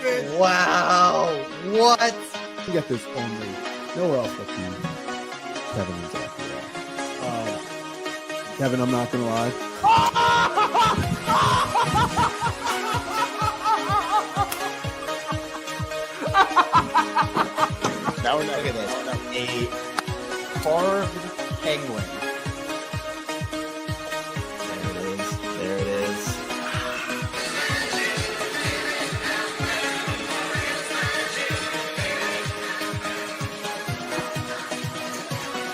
Kevin. Wow. What? You get this only nowhere else but you. Kevin and Zach. Kevin, I'm not gonna lie. Now look at this. A carved penguin. There it is.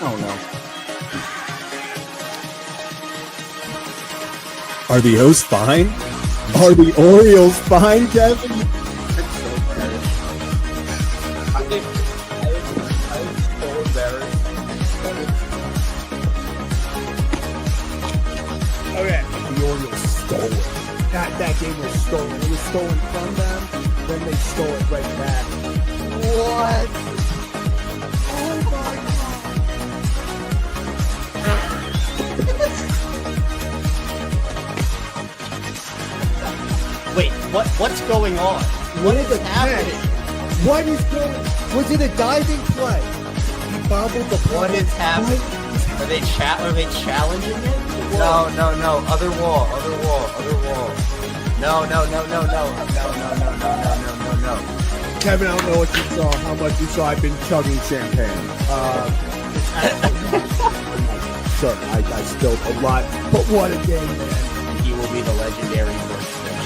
Oh no. Are the O's fine? Are the Orioles fine, Kevin? I'm so embarrassed. Okay. The Orioles stole it. That game was stolen. It was stolen from them, then they stole it right back. What? Oh my God. Wait, what's going on? What is happening? What is going? Was it a diving play? He bobbled the ball. What is happening? Are they challenging it? No. Other wall. No. Kevin, I don't know what you saw, how much you saw. I've been chugging champagne. Sure, I spilled a lot, but what a game, man. He will be the legendary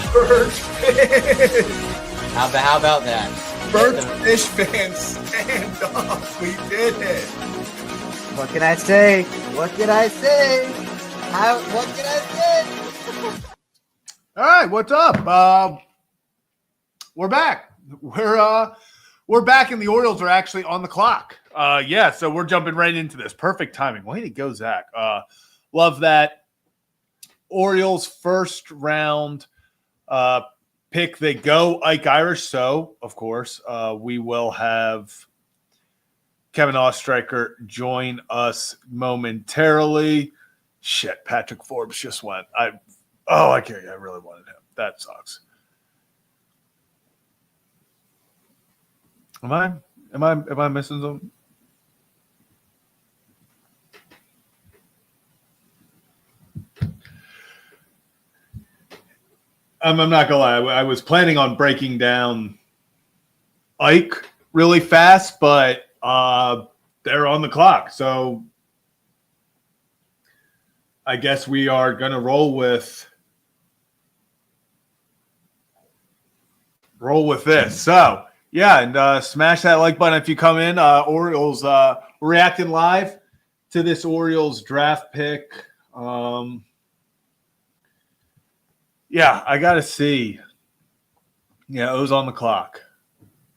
Birdfish. How about that? Birdfish fans, stand up. We did it. What can I say? What can I say? All right, what's up? We're back. We're back, and the Orioles are actually on the clock. So we're jumping right into this. Perfect timing. Way to go, Zach. Love that. Orioles first round pick. They go Ike Irish. So, of course, we will have Kevin Ostreicher join us momentarily. Shit, Patrick Forbes just went. I can't. I really wanted him. That sucks. Am I missing something? I'm not gonna lie. I was planning on breaking down Ike really fast, but they're on the clock, so I guess we are gonna roll with this. So yeah, and smash that like button if you come in. Orioles reacting live to this Orioles draft pick. Yeah, I got to see. Yeah, O's on the clock.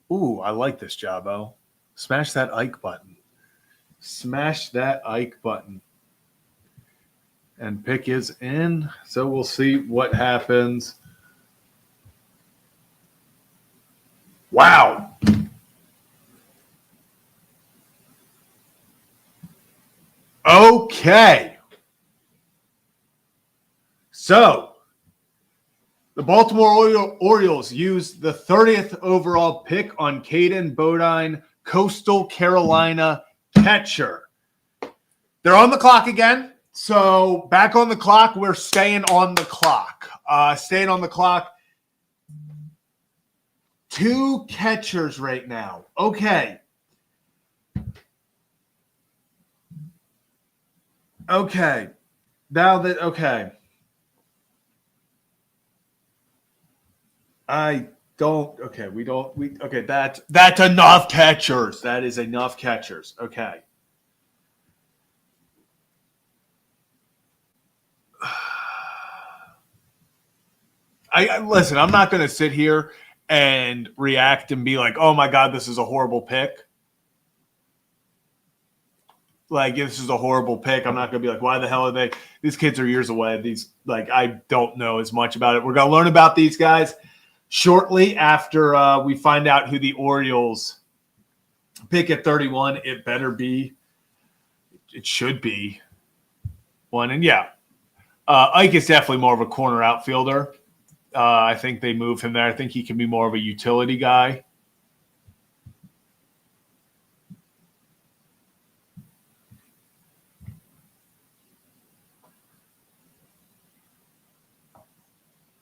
Ooh, I like this job, O. Smash that Ike button. Smash that Ike button. And pick is in. So we'll see what happens. Wow. Okay. So the Baltimore Orioles used the 30th overall pick on Caden Bodine, Coastal Carolina catcher. They're on the clock again. So back on the clock. We're staying on the clock. Staying on the clock. 2 catchers right now. Okay. Now that, okay. That's enough catchers. That is enough catchers. Okay. Listen, I'm not going to sit here and react and be like, oh my God, this is a horrible pick. Like, this is a horrible pick. I'm not going to be like, why the hell are they? These kids are years away. I don't know as much about it. We're going to learn about these guys shortly after we find out who the Orioles pick at 31. It should be one. And yeah, Ike is definitely more of a corner outfielder. I think they move him there. I think he can be more of a utility guy.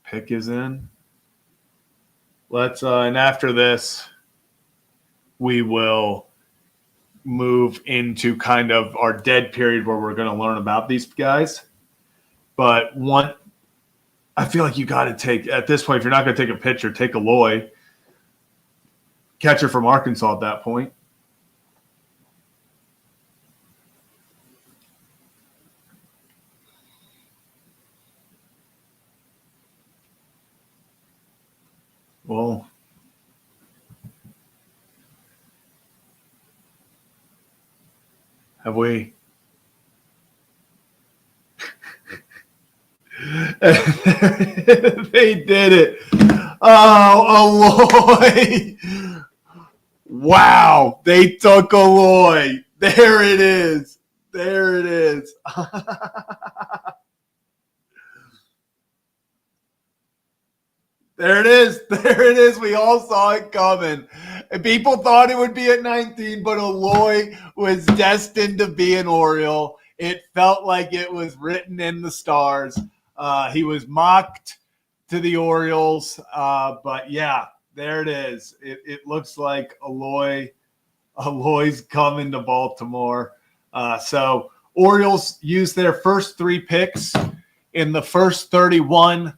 Pick is in. Let's and after this, we will move into kind of our dead period where we're going to learn about these guys. But I feel like you got to take, at this point, if you're not going to take a pitcher, take Aloy, catcher from Arkansas at that point. Well, have we? They did it. Oh, Aloy. Wow. They took Aloy. There it is. There it is. There it is. There it is. We all saw it coming. And people thought it would be at 19, but Aloy was destined to be an Oriole. It felt like it was written in the stars. He was mocked to the Orioles. But, yeah, there it is. It looks like Aloy's coming to Baltimore. So Orioles used their first 3 picks in the first 31.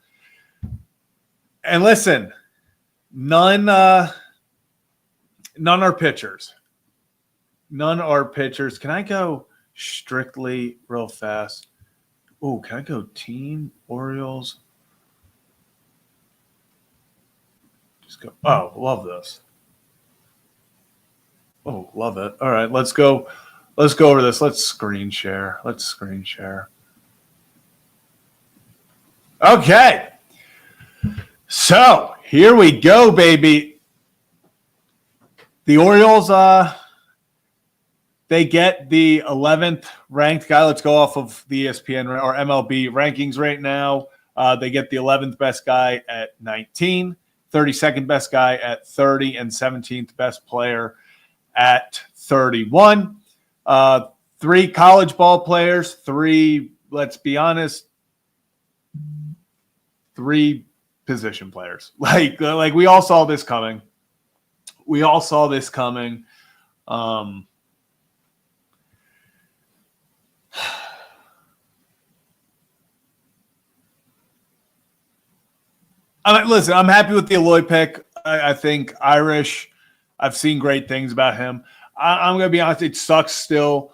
And listen, none are pitchers. None are pitchers. Can I go strictly real fast? Oh, can I go team Orioles? Just go. Oh, love this. Oh, love it. All right, let's go. Let's go over this. Let's screen share. Okay. So here we go, baby. The Orioles, they get the 11th ranked guy. Let's go off of the ESPN or MLB rankings right now. They get the 11th best guy at 19, 32nd best guy at 30, and 17th best player at 31. 3 college ball players, 3, let's be honest, 3 position players. Like we all saw this coming. Listen, I'm happy with the Aloy pick. I think Irish, I've seen great things about him. I'm going to be honest, it sucks still.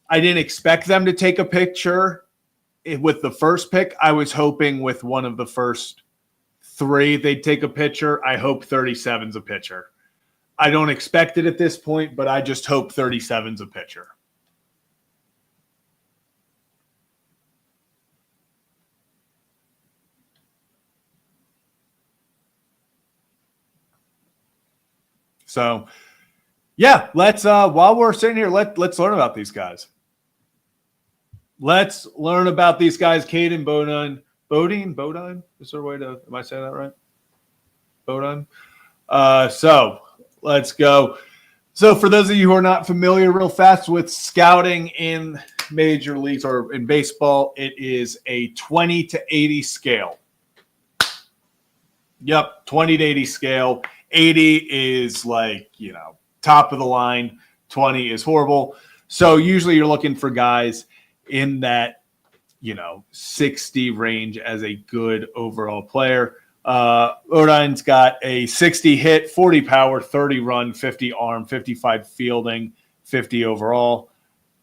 I didn't expect them to take a picture with the first pick. I was hoping with one of the first 3 they'd take a pitcher. I hope 37's a pitcher. I don't expect it at this point, but I just hope 37's a pitcher. So, yeah, let's while we're sitting here, let's learn about these guys. Let's learn about these guys. Caden Bodine. Bodine? Is there a way to, am I saying that right? Bodine. So let's go. So for those of you who are not familiar real fast with scouting in major leagues or in baseball, it is a 20 to 80 scale. Yep, 20 to 80 scale. 80 is like, top of the line. 20 is horrible. So usually you're looking for guys in that, 60 range as a good overall player. Bodine's got a 60 hit, 40 power, 30 run, 50 arm, 55 fielding, 50 overall.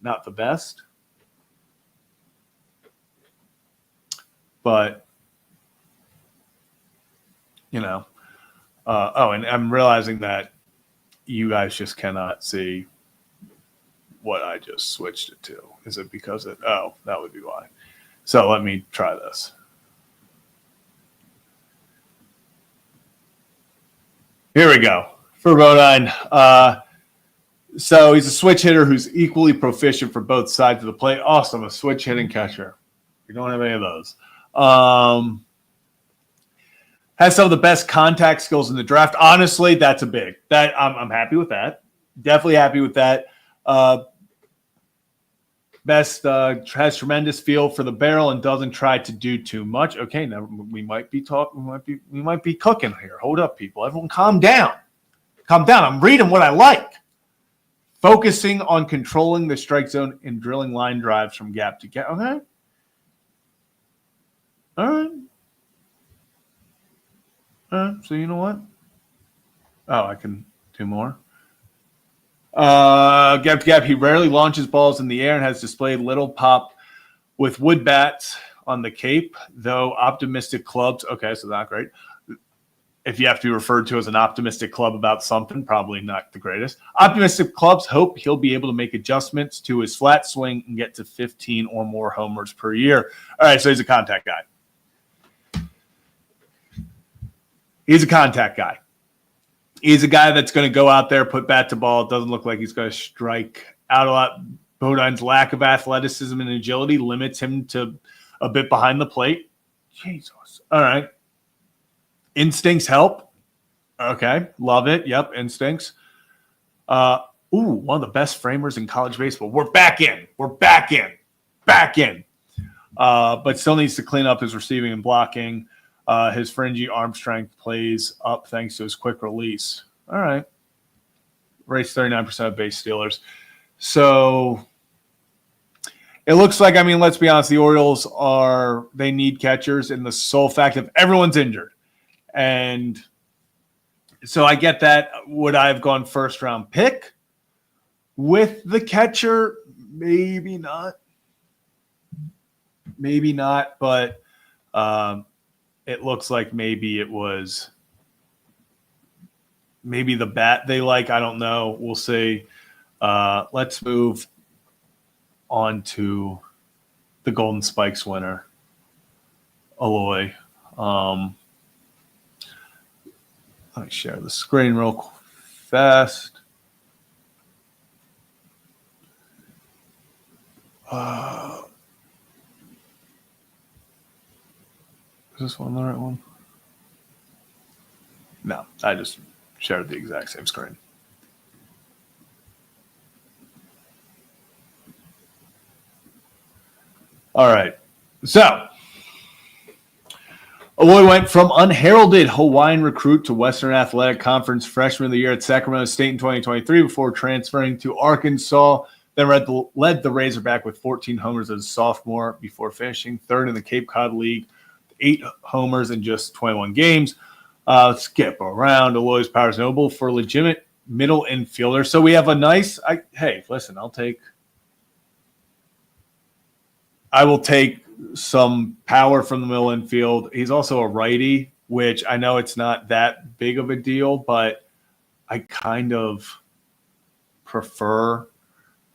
Not the best. But, and I'm realizing that you guys just cannot see what I just switched it to. Is it because that would be why. So let me try this. Here we go. For Bodine. So he's a switch hitter who's equally proficient for both sides of the plate. Awesome. A switch hitting catcher. We don't have any of those. Has some of the best contact skills in the draft. Honestly, that's a big. That I'm happy with that. Definitely happy with that. Best has tremendous feel for the barrel and doesn't try to do too much. Okay, now we might be talking. We might be cooking here. Hold up, people. Everyone, calm down. Calm down. I'm reading what I like. Focusing on controlling the strike zone and drilling line drives from gap to gap. Okay. All right. So you know what? Oh, I can do more. Gap to gap. He rarely launches balls in the air and has displayed little pop with wood bats on the Cape, though optimistic clubs. Okay, so not great. If you have to be referred to as an optimistic club about something, probably not the greatest. Optimistic clubs hope he'll be able to make adjustments to his flat swing and get to 15 or more homers per year. All right, so he's a contact guy. He's a contact guy. He's a guy that's going to go out there, put bat to ball. It doesn't look like he's going to strike out a lot. Bodine's lack of athleticism and agility limits him to a bit behind the plate. Jesus. All right. Instincts help. Okay. Love it. Yep. Instincts. One of the best framers in college baseball. We're back in. But still needs to clean up his receiving and blocking. His fringy arm strength plays up thanks to his quick release. All right. Race 39% of base stealers. So it looks like, I mean, let's be honest, the Orioles they need catchers in the sole fact of everyone's injured. And so I get that. Would I have gone first round pick with the catcher? Maybe not. But it looks like maybe the bat they like. I don't know. We'll see. Let's move on to the Golden Spikes winner, Aloy. Let me share the screen real fast. Is this one the right one? No, I just shared the exact same screen. All right. So, Aloy went from unheralded Hawaiian recruit to Western Athletic Conference freshman of the year at Sacramento State in 2023 before transferring to Arkansas. Then led the Razorback with 14 homers as a sophomore before finishing third in the Cape Cod League, 8 homers in just 21 games. Skip around. Aloy's power is notable for legitimate middle infielder. So we have a nice hey, listen, I will take some power from the middle infield. He's also a righty, which I know it's not that big of a deal, but I kind of prefer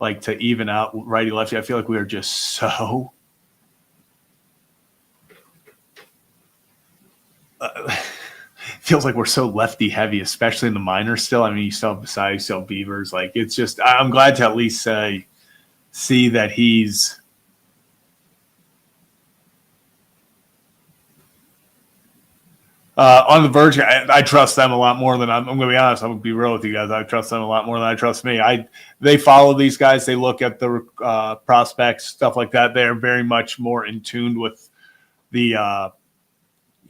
to even out righty lefty. I feel like we are just so feels like we're so lefty heavy, especially in the minors still. I mean, you still have Messiah, you still have Beavers. It's just, I'm glad to at least see that he's on the verge. I trust them a lot more than I'm going to be honest. I'm going to be real with you guys. I trust them a lot more than I trust me. They follow these guys. They look at the prospects, stuff like that. They're very much more in tune with the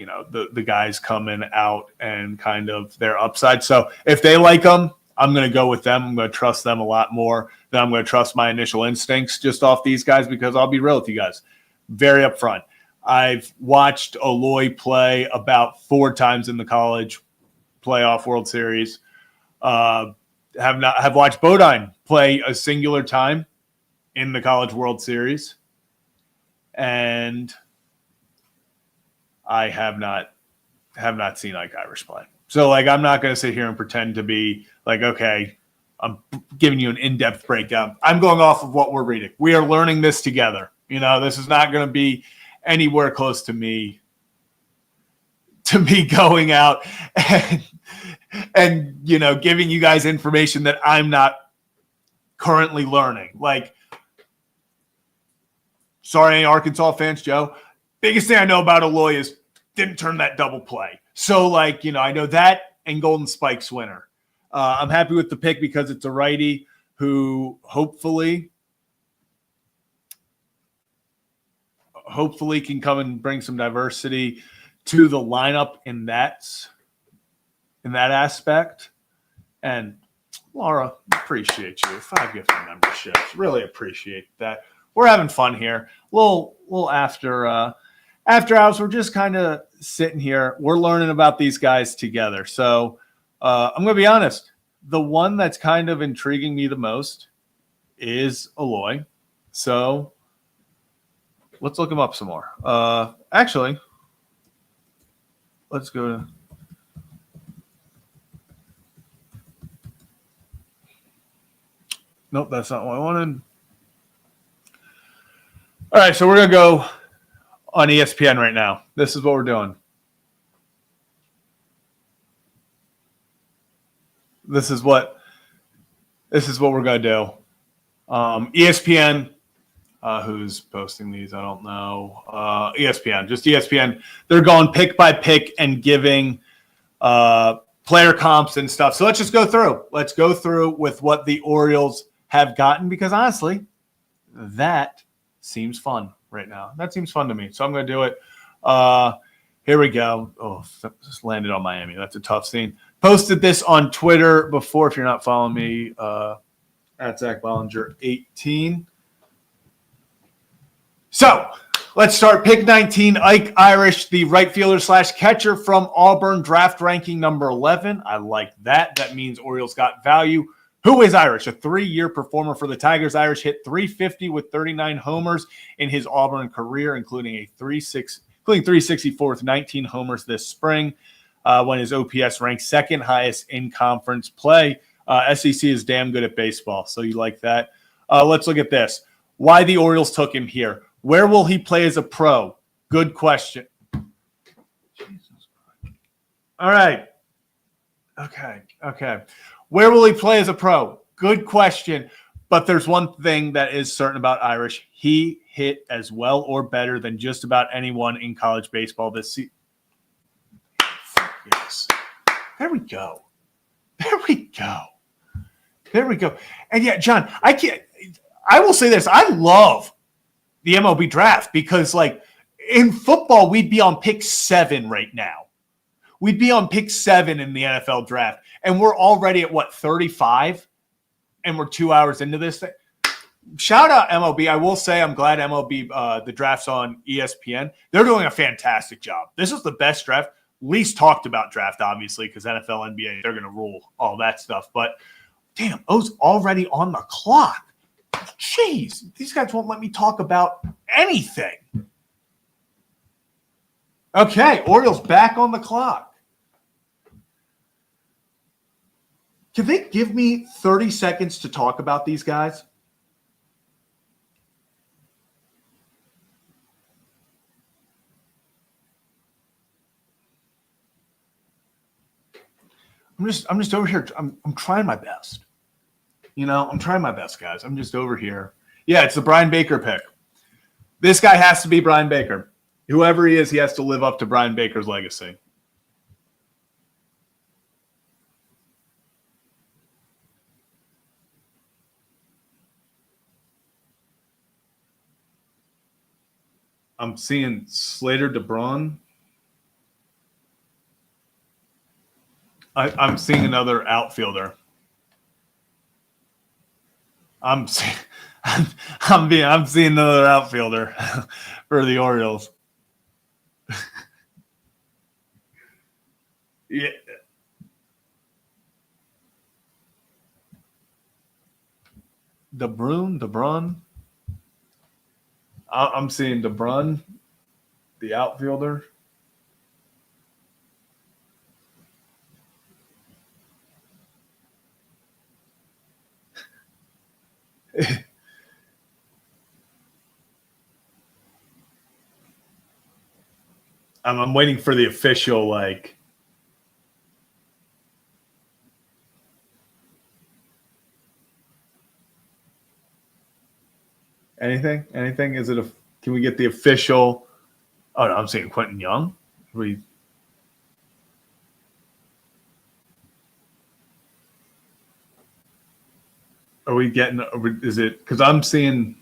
the guys coming out and kind of their upside. So if they like them, I'm going to go with them. I'm going to trust them a lot more than I'm going to trust my initial instincts just off these guys, because I'll be real with you guys. Very upfront. I've watched Aloy play about 4 times in the college playoff World Series. Have watched Bodine play a singular time in the College World Series, and I have not seen Irish play. So I'm not going to sit here and pretend to be okay, I'm giving you an in-depth breakdown. I'm going off of what we're reading. We are learning this together. This is not going to be anywhere close to me going out and giving you guys information that I'm not currently learning. Sorry, any Arkansas fans, Joe. Biggest thing I know about Aloy is didn't turn that double play. So, like, I know that and Golden Spikes winner. I'm happy with the pick because it's a righty who hopefully can come and bring some diversity to the lineup in that aspect. And Laura, appreciate you. 5 gift memberships. Really appreciate that. We're having fun here. Little after hours. We're just kind of sitting here. We're learning about these guys together. So I'm going to be honest. The one that's kind of intriguing me the most is Aloy. So let's look him up some more. Actually, let's go to. Nope, that's not what I wanted. All right, so we're going to go on ESPN right now. This is what we're doing. This is what we're going to do. ESPN, who's posting these? I don't know. ESPN, just ESPN. They're going pick by pick and giving player comps and stuff. So let's just go through. Let's go through with what the Orioles have gotten because honestly, that seems fun right now. That seems fun to me. So I'm going to do it. Here we go. Oh, just landed on Miami. That's a tough scene. Posted this on Twitter before. If you're not following me, at Zach Bollinger 18. So let's start. Pick 19, Ike Irish, the right fielder / catcher from Auburn, draft ranking number 11. I like that. That means Orioles got value. Who is Irish? A 3-year performer for the Tigers. Irish hit .350 with 39 homers in his Auburn career, including 364 with 19 homers this spring, when his OPS ranked second highest in conference play. SEC is damn good at baseball, so you like that. Let's look at this. Why the Orioles took him here. Where will he play as a pro? Good question. Jesus Christ. All right. Okay. Where will he play as a pro? Good question. But there's one thing that is certain about Irish. He hit as well or better than just about anyone in college baseball this season. Yes. There we go. And yeah, John, I will say this. I love the MLB draft because, like, in football, we'd be on pick 7 right now. We'd be on pick 7 in the NFL draft. And we're already at, 35? And we're 2 hours into this thing. Shout out MLB. I will say I'm glad MLB, the draft's on ESPN. They're doing a fantastic job. This is the best draft. Least talked about draft, obviously, because NFL, NBA, they're going to rule all that stuff. But, damn, O's already on the clock. Jeez, these guys won't let me talk about anything. Okay, Orioles back on the clock. Can they give me 30 seconds to talk about these guys? I'm just over here. I'm trying my best. I'm trying my best, guys. I'm just over here. Yeah, it's the Brian Baker pick. This guy has to be Brian Baker. Whoever he is, he has to live up to Brian Baker's legacy. I'm seeing Slater De Brun. I'm seeing another outfielder. I'm seeing another outfielder for the Orioles. Yeah. De Brun. I'm seeing De Brun, the outfielder. I'm waiting for the official, anything? Is it can we get the official? Oh no, I'm seeing Quentin Young. Are we getting? Is it because I'm seeing?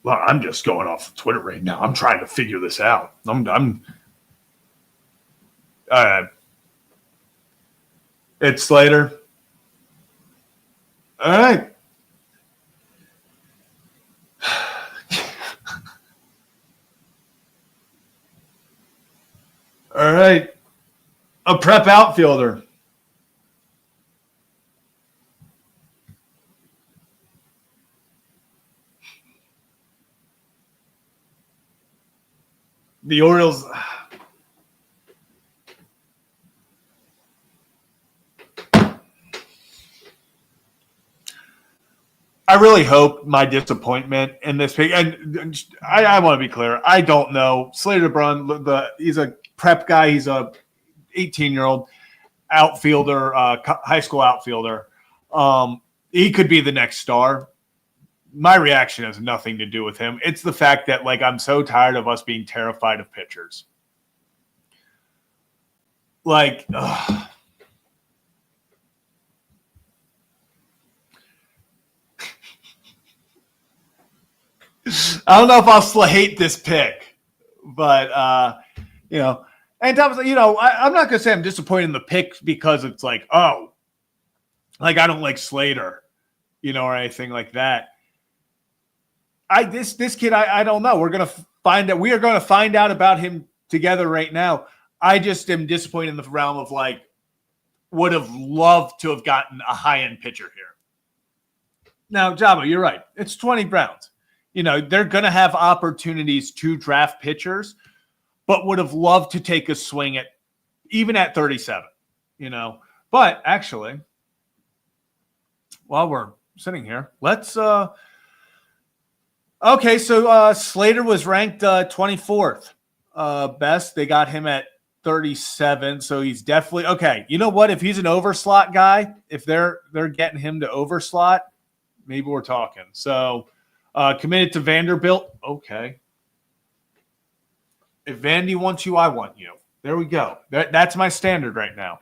Well, I'm just going off of Twitter right now. I'm trying to figure this out. I'm. It's Slater. All right. All right. A prep outfielder. The Orioles. I really hope my disappointment in this pick, and I want to be clear, I don't know. Slater De Brun, he's a prep guy. He's a 18-year-old outfielder, high school outfielder. He could be the next star. My reaction has nothing to do with him. It's the fact that, like, I'm so tired of us being terrified of pitchers. Like, ugh. I don't know if I'll hate this pick, but and Thomas, I'm not gonna say I'm disappointed in the pick because it's like, oh, like I don't like Slater, or anything like that. This kid, I don't know. We are gonna find out about him together right now. I just am disappointed in the realm of, like, would have loved to have gotten a high-end pitcher here. Now, Jabba, you're right. It's 20 Browns. They're going to have opportunities to draft pitchers, but would have loved to take a swing at even at 37, But actually, while we're sitting here, let's okay, so Slater was ranked 24th best. They got him at 37, so he's definitely okay. You know what? If he's an overslot guy, if they're getting him to overslot, maybe we're talking. So committed to Vanderbilt. Okay. If Vandy wants you, I want you. There we go. That's my standard right now.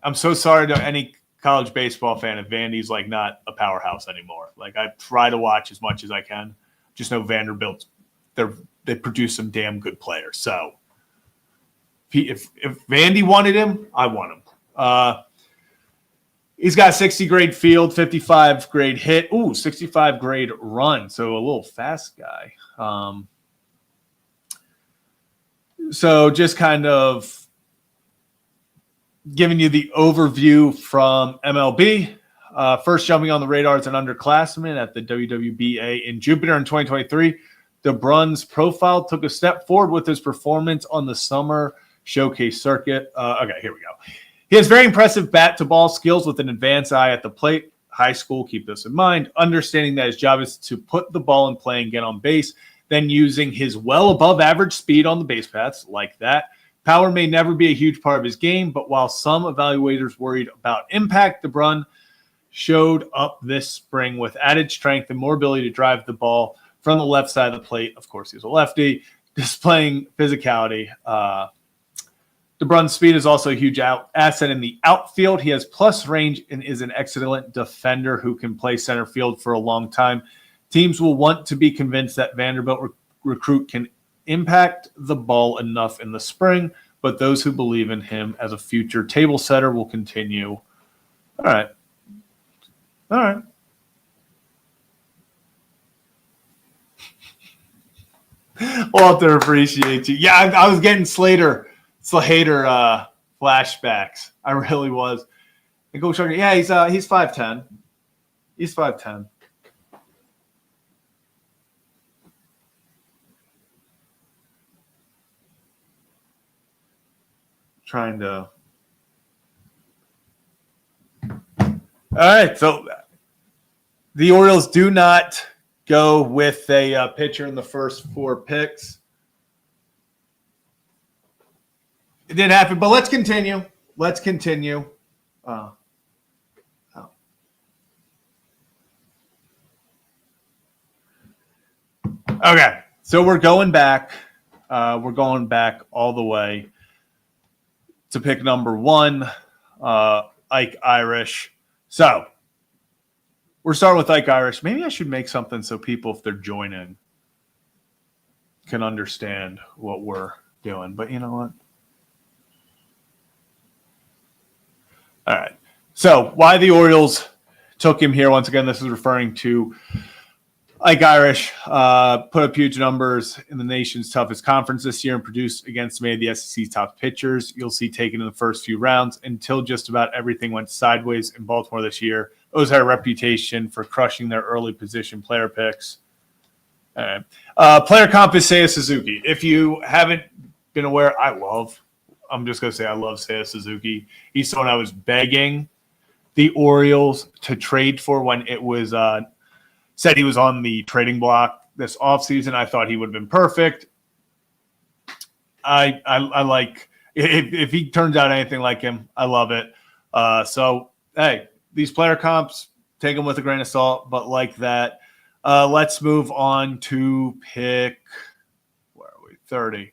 I'm so sorry to any college baseball fan if Vandy's, like, not a powerhouse anymore. Like, I try to watch as much as I can. Just know Vanderbilt, they produce some damn good players. So if Vandy wanted him, I want him. He's got 60 grade field, 55 grade hit, 65 grade run. So a little fast guy. So just kind of giving you the overview from MLB. First jumping on the radar as an underclassman at the WWBA in Jupiter in 2023. De Brun's profile took a step forward with his performance on the summer showcase circuit. Okay, here we go. He has very impressive bat-to-ball skills with an advanced eye at the plate. High school, keep this in mind. Understanding that his job is to put the ball in play and get on base, then using his well above average speed on the base paths like that. Power may never be a huge part of his game, but while some evaluators worried about impact, De Brun showed up this spring with added strength and more ability to drive the ball from the left side of the plate. Of course, he's a lefty, displaying physicality. De Brun's speed is also a huge asset in the outfield. He has plus range and is an excellent defender who can play center field for a long time. Teams will want to be convinced that Vanderbilt recruit can impact the ball enough in the spring, but those who believe in him as a future table setter will continue. All right. Walter, appreciate you. Yeah, I was getting Slater flashbacks. I really was. And Go Shark. Yeah, he's 5'10". He's 5'10". Trying to. All right, so the Orioles do not go with a pitcher in the first 4 picks. It didn't happen, but let's continue. Okay, so we're going back. We're going back all the way to pick number 1, Ike Irish. So we're starting with Ike Irish. Maybe I should make something so people, if they're joining, can understand what we're doing. But you know what? All right. So why the Orioles took him here. Once again, this is referring to Ike Irish, put up huge numbers in the nation's toughest conference this year and produced against many of the SEC's top pitchers. You'll see taken in the first few rounds until just about everything went sideways in Baltimore this year. O's had a reputation for crushing their early position player picks. All right. Player comp is Seiya Suzuki. If you haven't been aware, I'm just going to say I love Seiya Suzuki. He's someone I was begging the Orioles to trade for when it was said he was on the trading block this offseason. I thought he would have been perfect. I like if he turns out anything like him, I love it. So hey, these player comps, take them with a grain of salt, but like that. Let's move on to pick 30.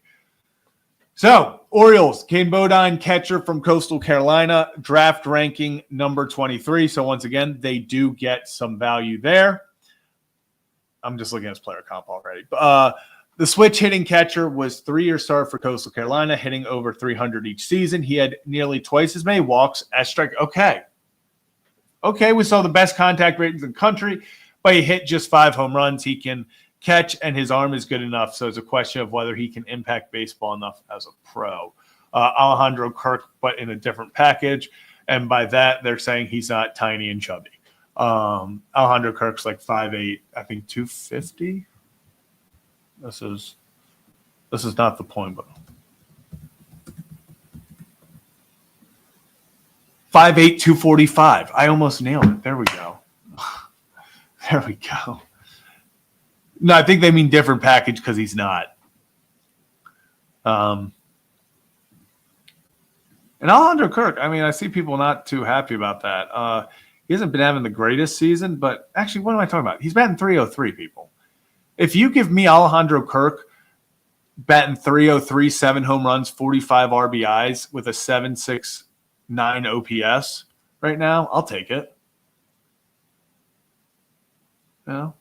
So, Orioles, Kane Bodine, catcher from Coastal Carolina, draft ranking number 23. So, once again, they do get some value there. I'm just looking at his player comp already. The switch hitting catcher was 3-year star for Coastal Carolina, hitting over 300 each season. He had nearly twice as many walks as strike. Okay, we saw the best contact ratings in the country, but he hit just 5 home runs. He can catch, and his arm is good enough. So it's a question of whether he can impact baseball enough as a pro. Alejandro Kirk, but in a different package. And by that, they're saying he's not tiny and chubby. Alejandro Kirk's like 5'8", I think 250. This is not the point, but 5'8", 245. I almost nailed it. There we go. There we go. No, I think they mean different package because he's not. And Alejandro Kirk, I mean, I see people not too happy about that. He hasn't been having the greatest season, but actually, what am I talking about? He's batting 303, people. If you give me Alejandro Kirk batting 303, 7 home runs, 45 RBIs with a 7.69 OPS right now, I'll take it. You know?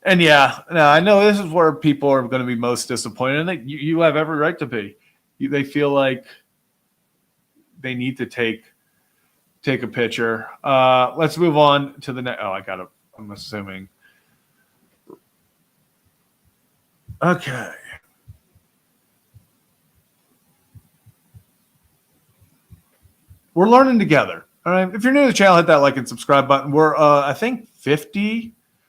And yeah, I know this is where people are going to be most disappointed. And you have every right to be. They feel like they need to take a pitcher. Let's move on to the next. Oh, I'm assuming. Okay. We're learning together. All right. If you're new to the channel, hit that like and subscribe button. We're, I think,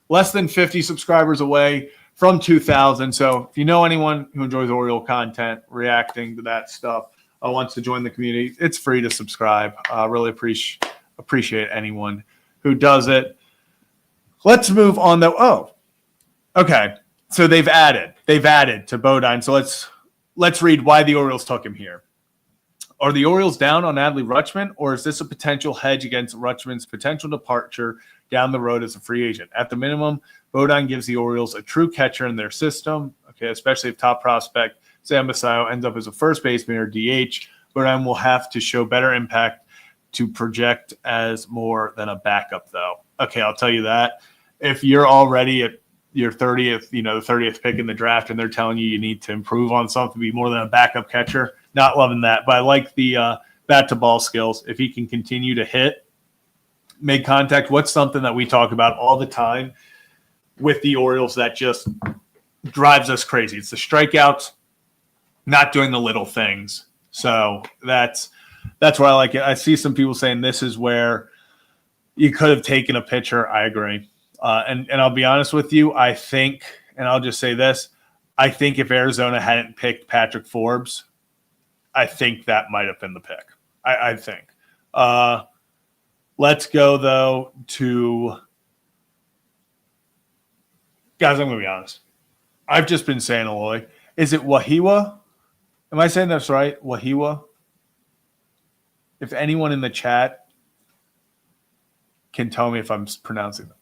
less than 50 subscribers away from 2,000. So if you know anyone who enjoys Oriole content, reacting to that stuff, wants to join the community, it's free to subscribe. Really appreciate anyone who does it. Let's move on though. Oh, okay. So they've added to Bodine. So let's read why the Orioles took him here. Are the Orioles down on Adley Rutschman, or is this a potential hedge against Rutschman's potential departure down the road as a free agent? At the minimum, Bodine gives the Orioles a true catcher in their system, okay, especially if top prospect Sam Basayo ends up as a first baseman or DH. Bodine will have to show better impact to project as more than a backup, though. Okay, I'll tell you that. If you're already at your 30th, the 30th pick in the draft, and they're telling you need to improve on something, be more than a backup catcher, not loving that. But I like the bat to ball skills. If he can continue to hit, make contact, what's something that we talk about all the time with the Orioles that just drives us crazy? It's the strikeouts, not doing the little things. So that's where I like it. I see some people saying this is where you could have taken a pitcher. I agree. And I'll be honest with you, I think, and I'll just say this, I think if Arizona hadn't picked Patrick Forbes, I think that might have been the pick. I think. Let's go, though, to – guys, I'm going to be honest. I've just been saying Aloy. Is it Wahiwa? Am I saying that's right? Wahiwa? If anyone in the chat can tell me if I'm pronouncing that.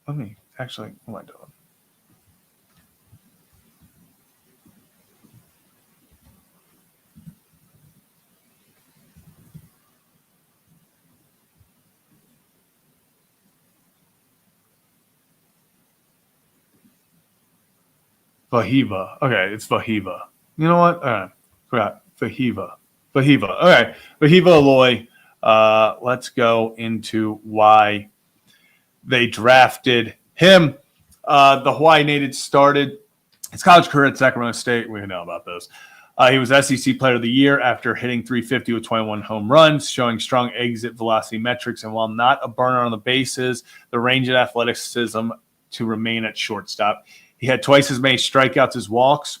Let me – actually, what am I doing? Vahiva. Okay, it's Vahiva. You know what? All right. Forgot. Vahiva. Okay. Vahiva Aloy. Let's go into why they drafted him. The Hawaii native started his college career at Sacramento State. We know about this. He was SEC Player of the Year after hitting 350 with 21 home runs, showing strong exit velocity metrics. And while not a burner on the bases, the range and athleticism to remain at shortstop. He had twice as many strikeouts as walks.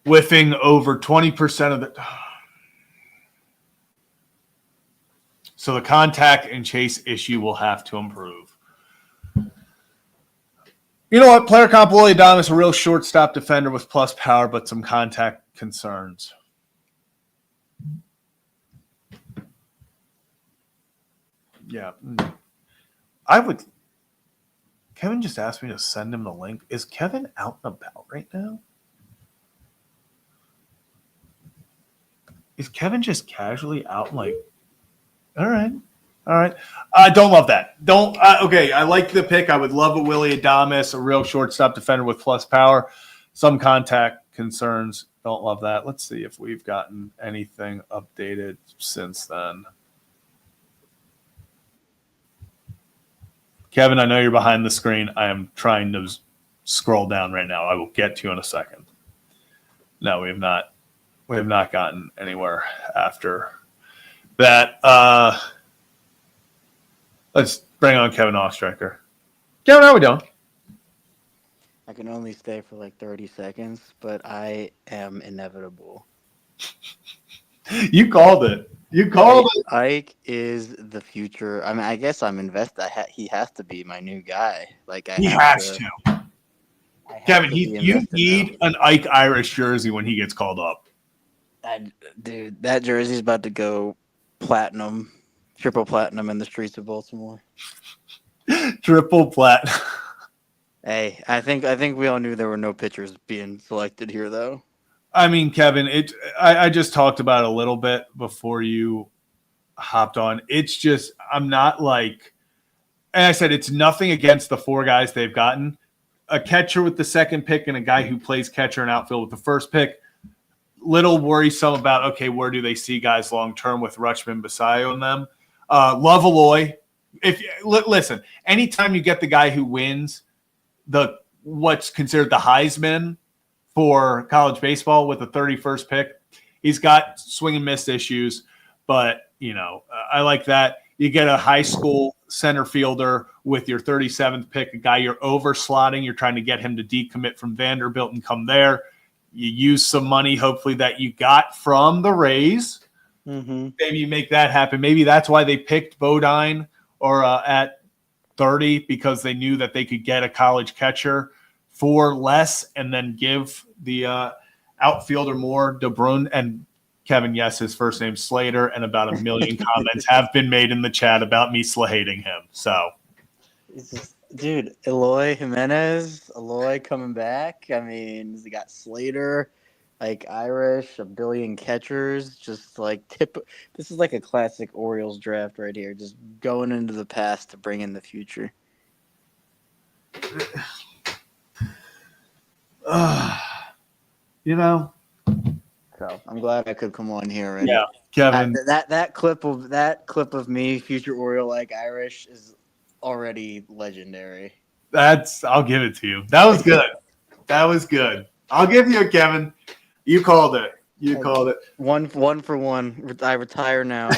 Whiffing over 20% of the. So the contact and chase issue will have to improve. You know what? Player comp Willie Adames, a real shortstop defender with plus power, but some contact concerns. Yeah. I would. Kevin just asked me to send him the link. Is Kevin out and about right now? Is Kevin just casually out like, all right. I don't love that. Okay, I like the pick. I would love a Willie Adames, a real shortstop defender with plus power. Some contact concerns. Don't love that. Let's see if we've gotten anything updated since then. Kevin, I know you're behind the screen. I am trying to scroll down right now. I will get to you in a second. No, we have not. We have not gotten anywhere after that. Let's bring on Kevin Ostraker. Kevin, how are we doing? I can only stay for like 30 seconds, but I am inevitable. You called it. Ike is the future. I mean, I guess I'm invested. He has to be my new guy. Like he has to. Kevin, you need an Ike Irish jersey when he gets called up. Dude, that jersey's about to go platinum, triple platinum in the streets of Baltimore. Triple platinum. Hey, I think we all knew there were no pitchers being selected here, though. I mean, Kevin, I just talked about it a little bit before you hopped on. It's just I'm not like, and I said it's nothing against the four guys they've gotten. A catcher with the second pick and a guy who plays catcher and outfield with the first pick. Little worrisome about, okay, where do they see guys long-term with Rutschman, Basayo and them? Love Aloy. Listen, anytime you get the guy who wins what's considered the Heisman for college baseball with the 31st pick, he's got swing and miss issues, but, I like that. You get a high school center fielder with your 37th pick, a guy you're over-slotting. You're trying to get him to decommit from Vanderbilt and come there. You use some money, hopefully, that you got from the Rays. Mm-hmm. Maybe you make that happen. Maybe that's why they picked Bodine or at 30, because they knew that they could get a college catcher for less and then give the outfielder more. De Brun and Kevin, yes, his first name's Slater, and about 1 million comments have been made in the chat about me hating him. So, dude, Aloy coming back. I mean, they got Slater, like Irish, a billion catchers. Just like this is like a classic Orioles draft right here. Just going into the past to bring in the future. So I'm glad I could come on here. Right? Yeah, Kevin. That clip of me, future Oriole like Irish, is already legendary. I'll give it to you. That was good. I'll give you a Kevin. You called it. One for one. I retire now.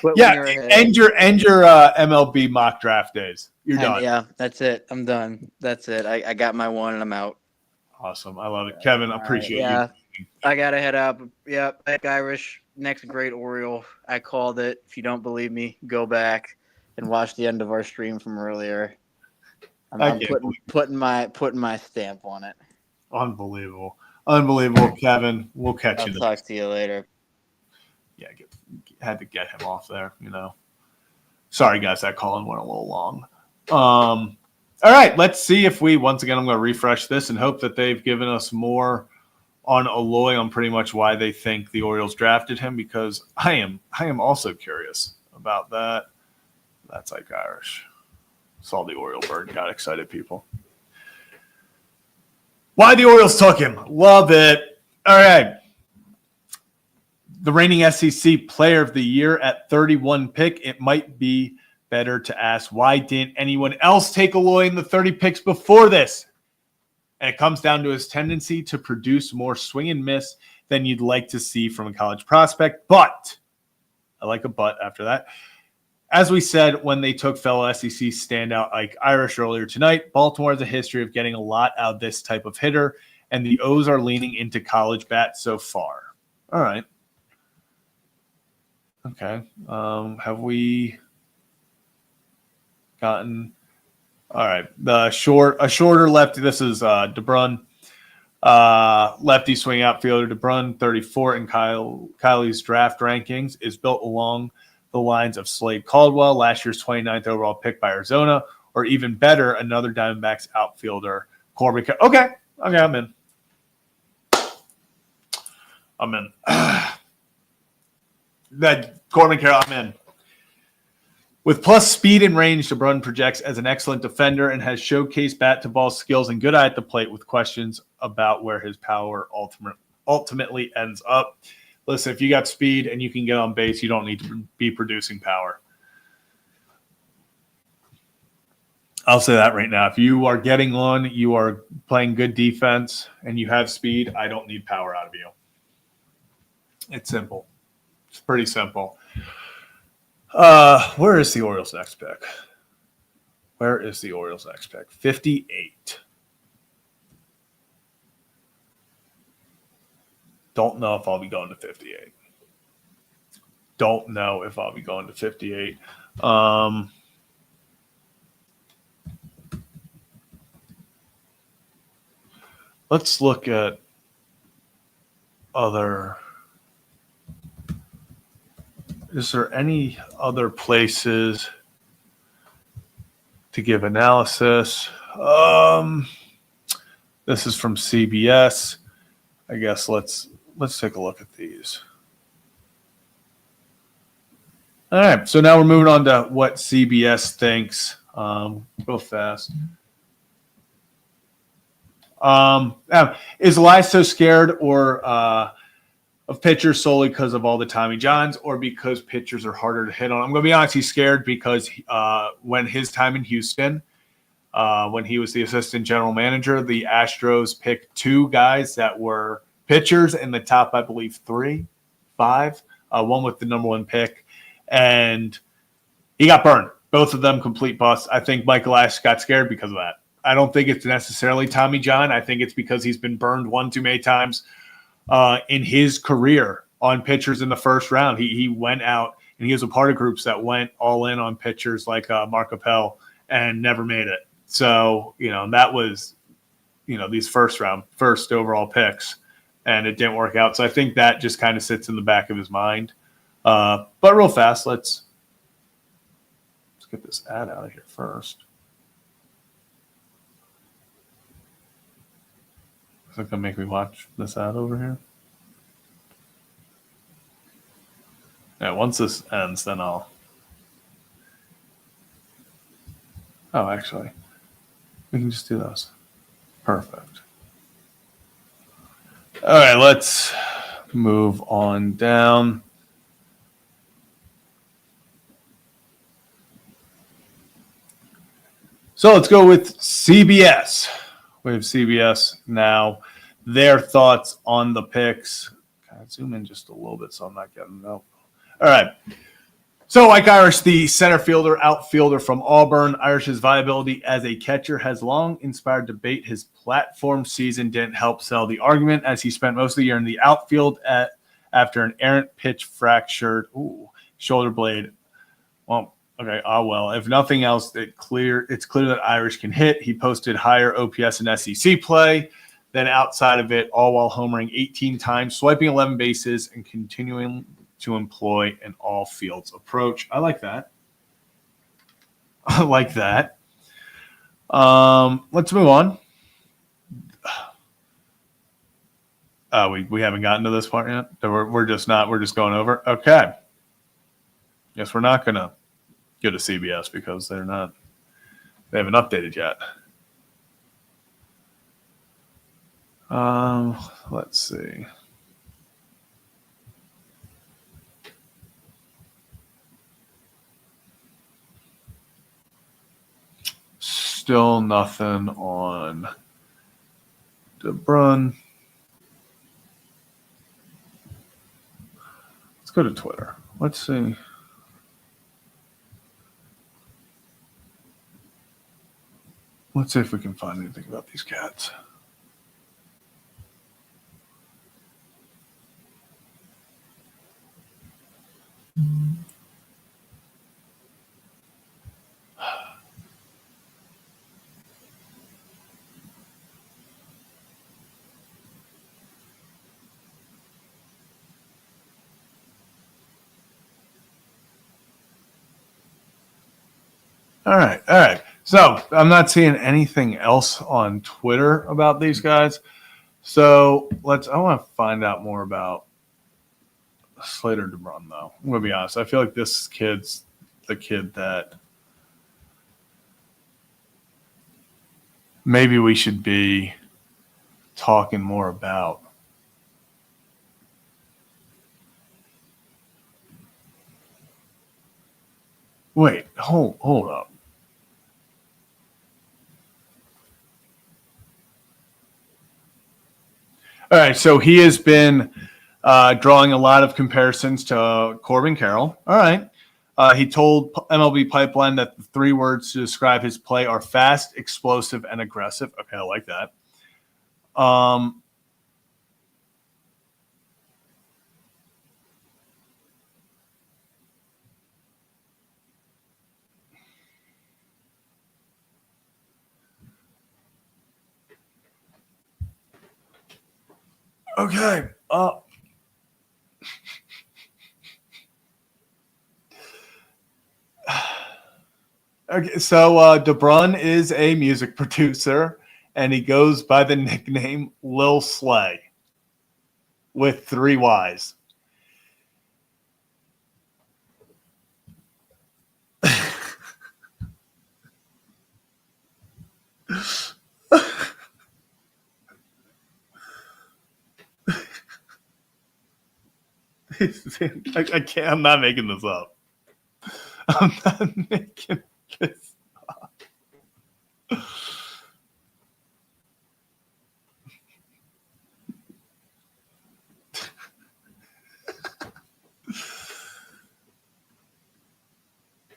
End your MLB mock draft days. You're done. Yeah, that's it. I'm done. That's it. I got my one and I'm out. Awesome. I love it. Kevin, I appreciate you. I got to head out. Yeah, Ike Irish, next great Oriole. I called it. If you don't believe me, go back and watch the end of our stream from earlier. I'm putting my stamp on it. Unbelievable, Kevin. We'll catch you. I'll talk to you later. Yeah, had to get him off there. Sorry, guys, that call-in went a little long. All right, let's see if once again, I'm going to refresh this and hope that they've given us more on Aloy on pretty much why they think the Orioles drafted him, because I am also curious about that. That's like Irish. Saw the Oriole bird and got excited, people. Why the Orioles took him. Love it. All right. The reigning SEC Player of the Year at 31 pick. It might be better to ask, why didn't anyone else take Aloy in the 30 picks before this? And it comes down to his tendency to produce more swing and miss than you'd like to see from a college prospect. But, I like a but after that. As we said when they took fellow SEC standout Ike Irish earlier tonight, Baltimore has a history of getting a lot out of this type of hitter, and the O's are leaning into college bats so far. All right. Okay. Have we gotten... All right. A shorter lefty. This is De Brun. Lefty swing outfielder De Brun, 34 in Kylie's draft rankings, is built along the lines of Slade Caldwell, last year's 29th overall pick by Arizona, or even better, another Diamondbacks outfielder, Corbin. Okay, I'm in. That Corbin Carroll, I'm in. With plus speed and range, De Brun projects as an excellent defender and has showcased bat-to-ball skills and good eye at the plate with questions about where his power ultimately ends up. Listen, if you got speed and you can get on base, you don't need to be producing power. I'll say that right now. If you are getting on, you are playing good defense, and you have speed, I don't need power out of you. It's simple. It's pretty simple. Where is the Orioles' next pick? 58. Don't know if I'll be going to 58. Let's look at other. Is there any other places to give analysis? This is from CBS. I guess let's take a look at these. All right, so now we're moving on to what CBS thinks. Real fast. Is Aloy so scared of pitchers solely because of all the Tommy Johns, or because pitchers are harder to hit on? I'm going to be honest, he's scared because when his time in Houston, when he was the assistant general manager, the Astros picked two guys that were pitchers in the top, I believe, 5, one with the number 1 pick, and he got burned. Both of them complete busts. I think Michael Ash got scared because of that. I don't think it's necessarily Tommy John. I think it's because he's been burned one too many times in his career on pitchers in the first round. He went out, and he was a part of groups that went all in on pitchers like Mark Appel and never made it. So, that was, these first overall picks, and it didn't work out. So I think that just kind of sits in the back of his mind. But real fast, let's get this ad out of here first. Is it going to make me watch this ad over here? Yeah, once this ends, then I'll... Oh, actually, we can just do those. Perfect. All right, let's move on down. So let's go with CBS. We have CBS now. Their thoughts on the picks. Kind of zoom in just a little bit so I'm not getting no. All right. So Ike Irish, the center fielder, outfielder from Auburn. Irish's viability as a catcher has long inspired debate. His platform season didn't help sell the argument, as he spent most of the year in the outfield after an errant pitch fractured shoulder blade. Well, okay, well, if nothing else, it's clear that Irish can hit. He posted higher OPS in SEC play than outside of it, all while homering 18 times, swiping 11 bases, and continuing to employ an all fields approach. I like that. Let's move on. We haven't gotten to this part yet. We're just going over. Okay. Guess we're not gonna go to CBS because they're not They haven't updated yet. Let's see. Still nothing on De Brun. Let's go to Twitter. Let's see. Let's see if we can find anything about these cats. All right. So I'm not seeing anything else on Twitter about these guys. So I want to find out more about Slater De Brun, though. I'm going to be honest. I feel like this kid's the kid that maybe we should be talking more about. Wait, hold up. All right, so he has been drawing a lot of comparisons to Corbin Carroll. All right. He told MLB Pipeline that the 3 words to describe his play are fast, explosive, and aggressive. Okay, I like that. Okay. Okay, so De Brun is a music producer, and he goes by the nickname Lil Slay with 3 Ys. I can't. I'm not making this up. I'm not making this up.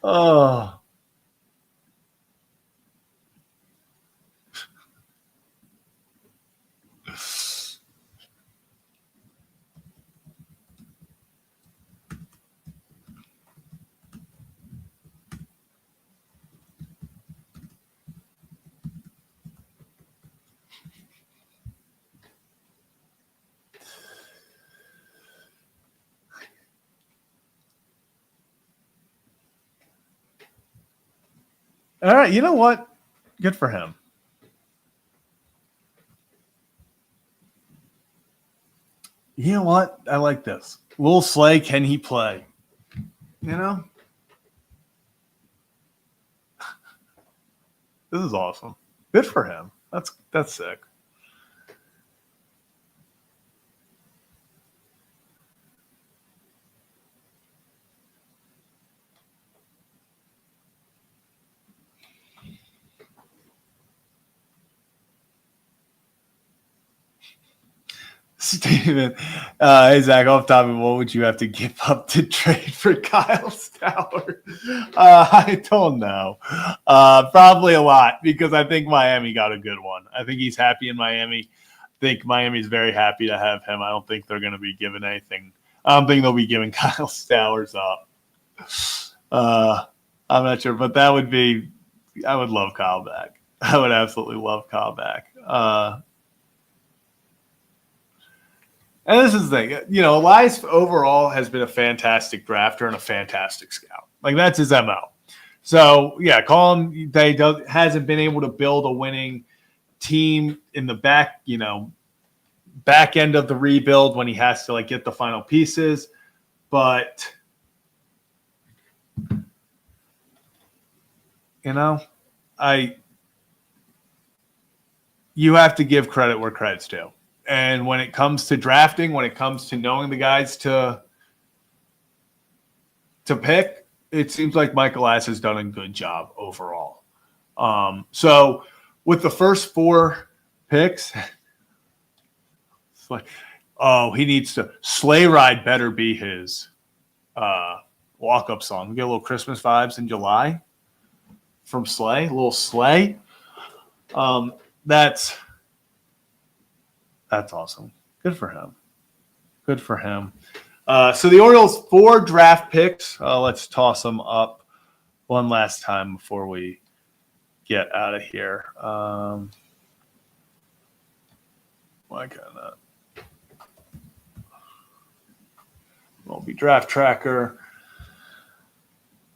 Oh. All right, you know what? Good for him. You know what? I like this. Lil Slay, can he play? You know? This is awesome. Good for him. That's sick. Steven, hey Zach, off topic, what would you have to give up to trade for Kyle Stowers? I don't know. Probably a lot, because I think Miami got a good one. I think he's happy in Miami. I think Miami's very happy to have him. I don't think they're going to be giving anything. I don't think they'll be giving Kyle Stowers up. I'm not sure, but that would be – I would love Kyle back. I would absolutely love Kyle back. And this is the thing, you know, Elias overall has been a fantastic drafter and a fantastic scout. Like, that's his MO. So, yeah, Colin hasn't been able to build a winning team in the back, you know, back end of the rebuild when he has to, like, get the final pieces. But, you know, you have to give credit where credit's due. And when it comes to drafting, when it comes to knowing the guys to pick, it seems like Michael Ass has done a good job overall. So with the first 4 picks, it's like, he needs to sleigh ride better be his walk-up song. We get a little Christmas vibes in July from Slay, a little Slay. That's awesome. Good for him. Good for him. So the Orioles 4 draft picks. Let's toss them up one last time before we get out of here. Why can't that? Will be draft tracker.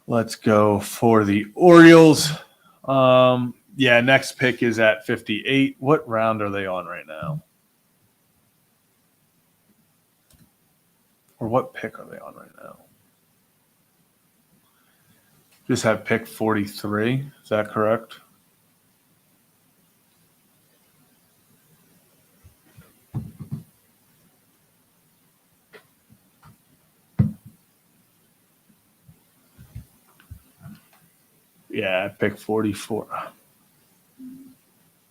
Let's go for the Orioles. Next pick is at 58. What round are they on right now? Or what pick are they on right now? Just have pick 43. Is that correct? Yeah, pick 44.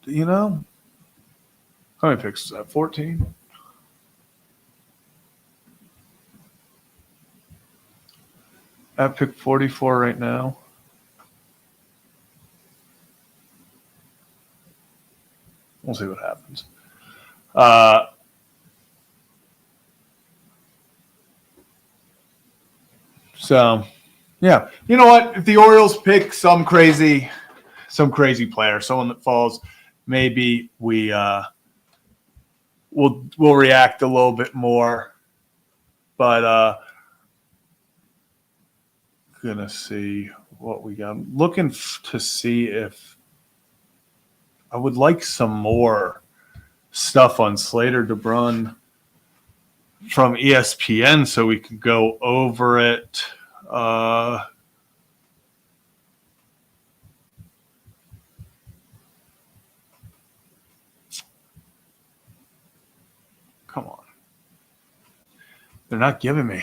You know, how many picks is that? 14? At pick 44 right now. We'll see what happens. Yeah. You know what? If the Orioles pick some crazy player, someone that falls, maybe we'll react a little bit more. But gonna see what we got. I'm looking to see if I would like some more stuff on Slater De Brun from ESPN so we could go over it. Come on. They're not giving me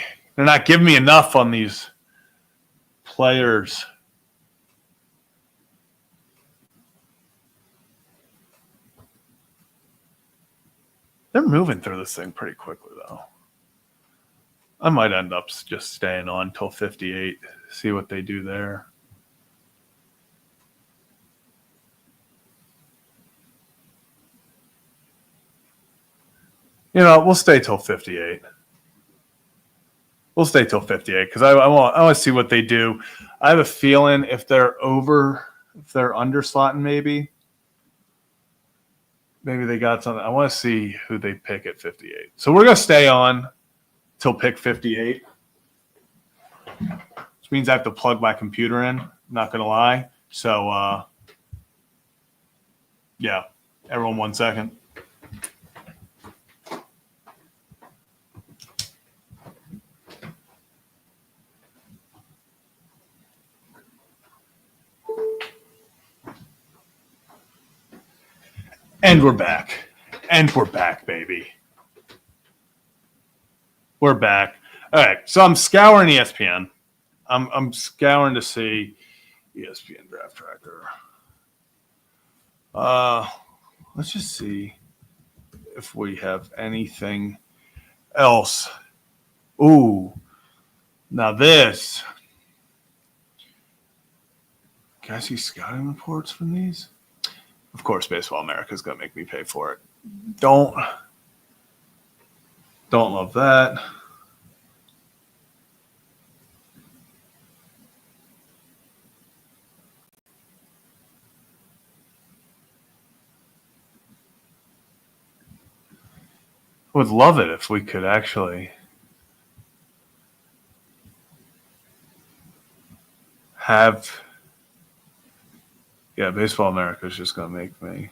enough on these players. They're moving through this thing pretty quickly, though. I might end up just staying on till 58, see what they do there. You know, we'll stay till 58. We'll stay till 58 because I want to see what they do. I have a feeling if they're under slotting, maybe they got something. I want to see who they pick at 58. So we're gonna stay on till pick 58, which means I have to plug my computer in. I'm not gonna lie. So yeah, everyone, 1 second. And we're back. And we're back, baby. We're back. All right. So I'm scouring ESPN. I'm scouring to see ESPN Draft Tracker. Let's just see if we have anything else. Ooh. Now this. Can I see scouting reports from these? Of course, Baseball America is going to make me pay for it. Don't love that. Would love it if we could actually have. Yeah, Baseball America is just going to make me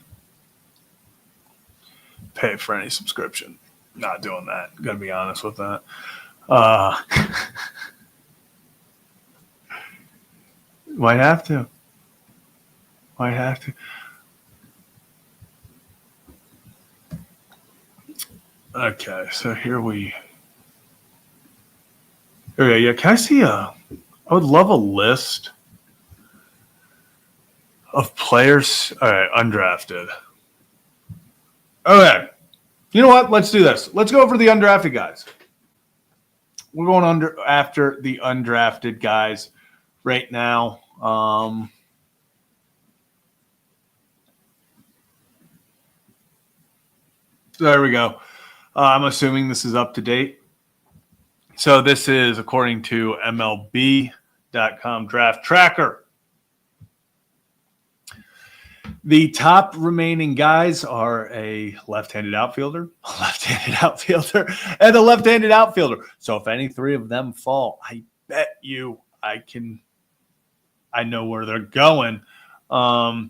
pay for any subscription. Not doing that. Got to be honest with that. Might have to. Might have to. Okay, so here we. Okay, yeah. Can I see a? I would love a list of players. All right, undrafted. Okay, you know what? Let's do this. Let's go over the undrafted guys. We're going after the undrafted guys right now. There we go. I'm assuming this is up to date. So this is according to MLB.com Draft Tracker. The top remaining guys are a left-handed outfielder, and a left-handed outfielder. So if any three of them fall, I bet you I know where they're going. Gosh,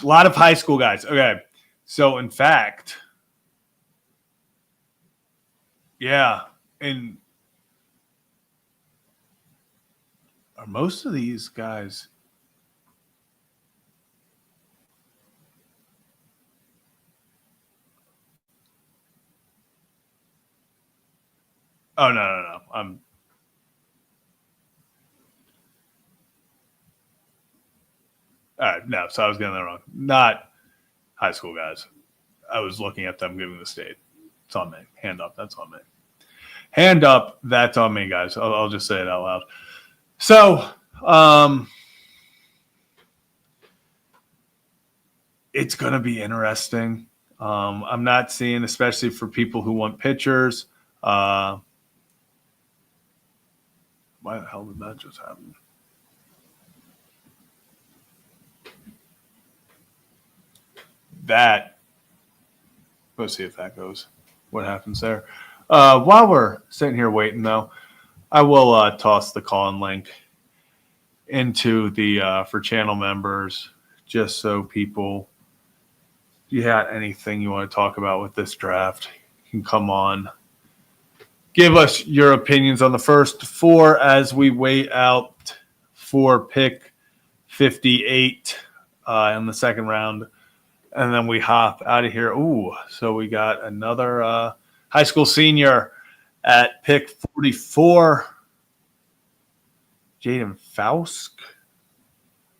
a lot of high school guys. Okay. So in fact, yeah, and are most of these guys Oh no. I'm all right. No, so I was getting that wrong. Not high school guys. I was looking at them giving the state. It's on me. Hand up. That's on me. Hand up. That's on me, guys. I'll just say it out loud. So, it's going to be interesting. I'm not seeing, especially for people who want pitchers. Why the hell did that just happen? Let's see if that goes. What happens there? While we're sitting here waiting, though, I will toss the call-in link into the for channel members, just so people, if you had anything you want to talk about with this draft, you can come on. Give us your opinions on the first four as we wait out for pick 58 in the second round. And then we hop out of here. Ooh, so we got another high school senior at pick 44. Jaden Fausk,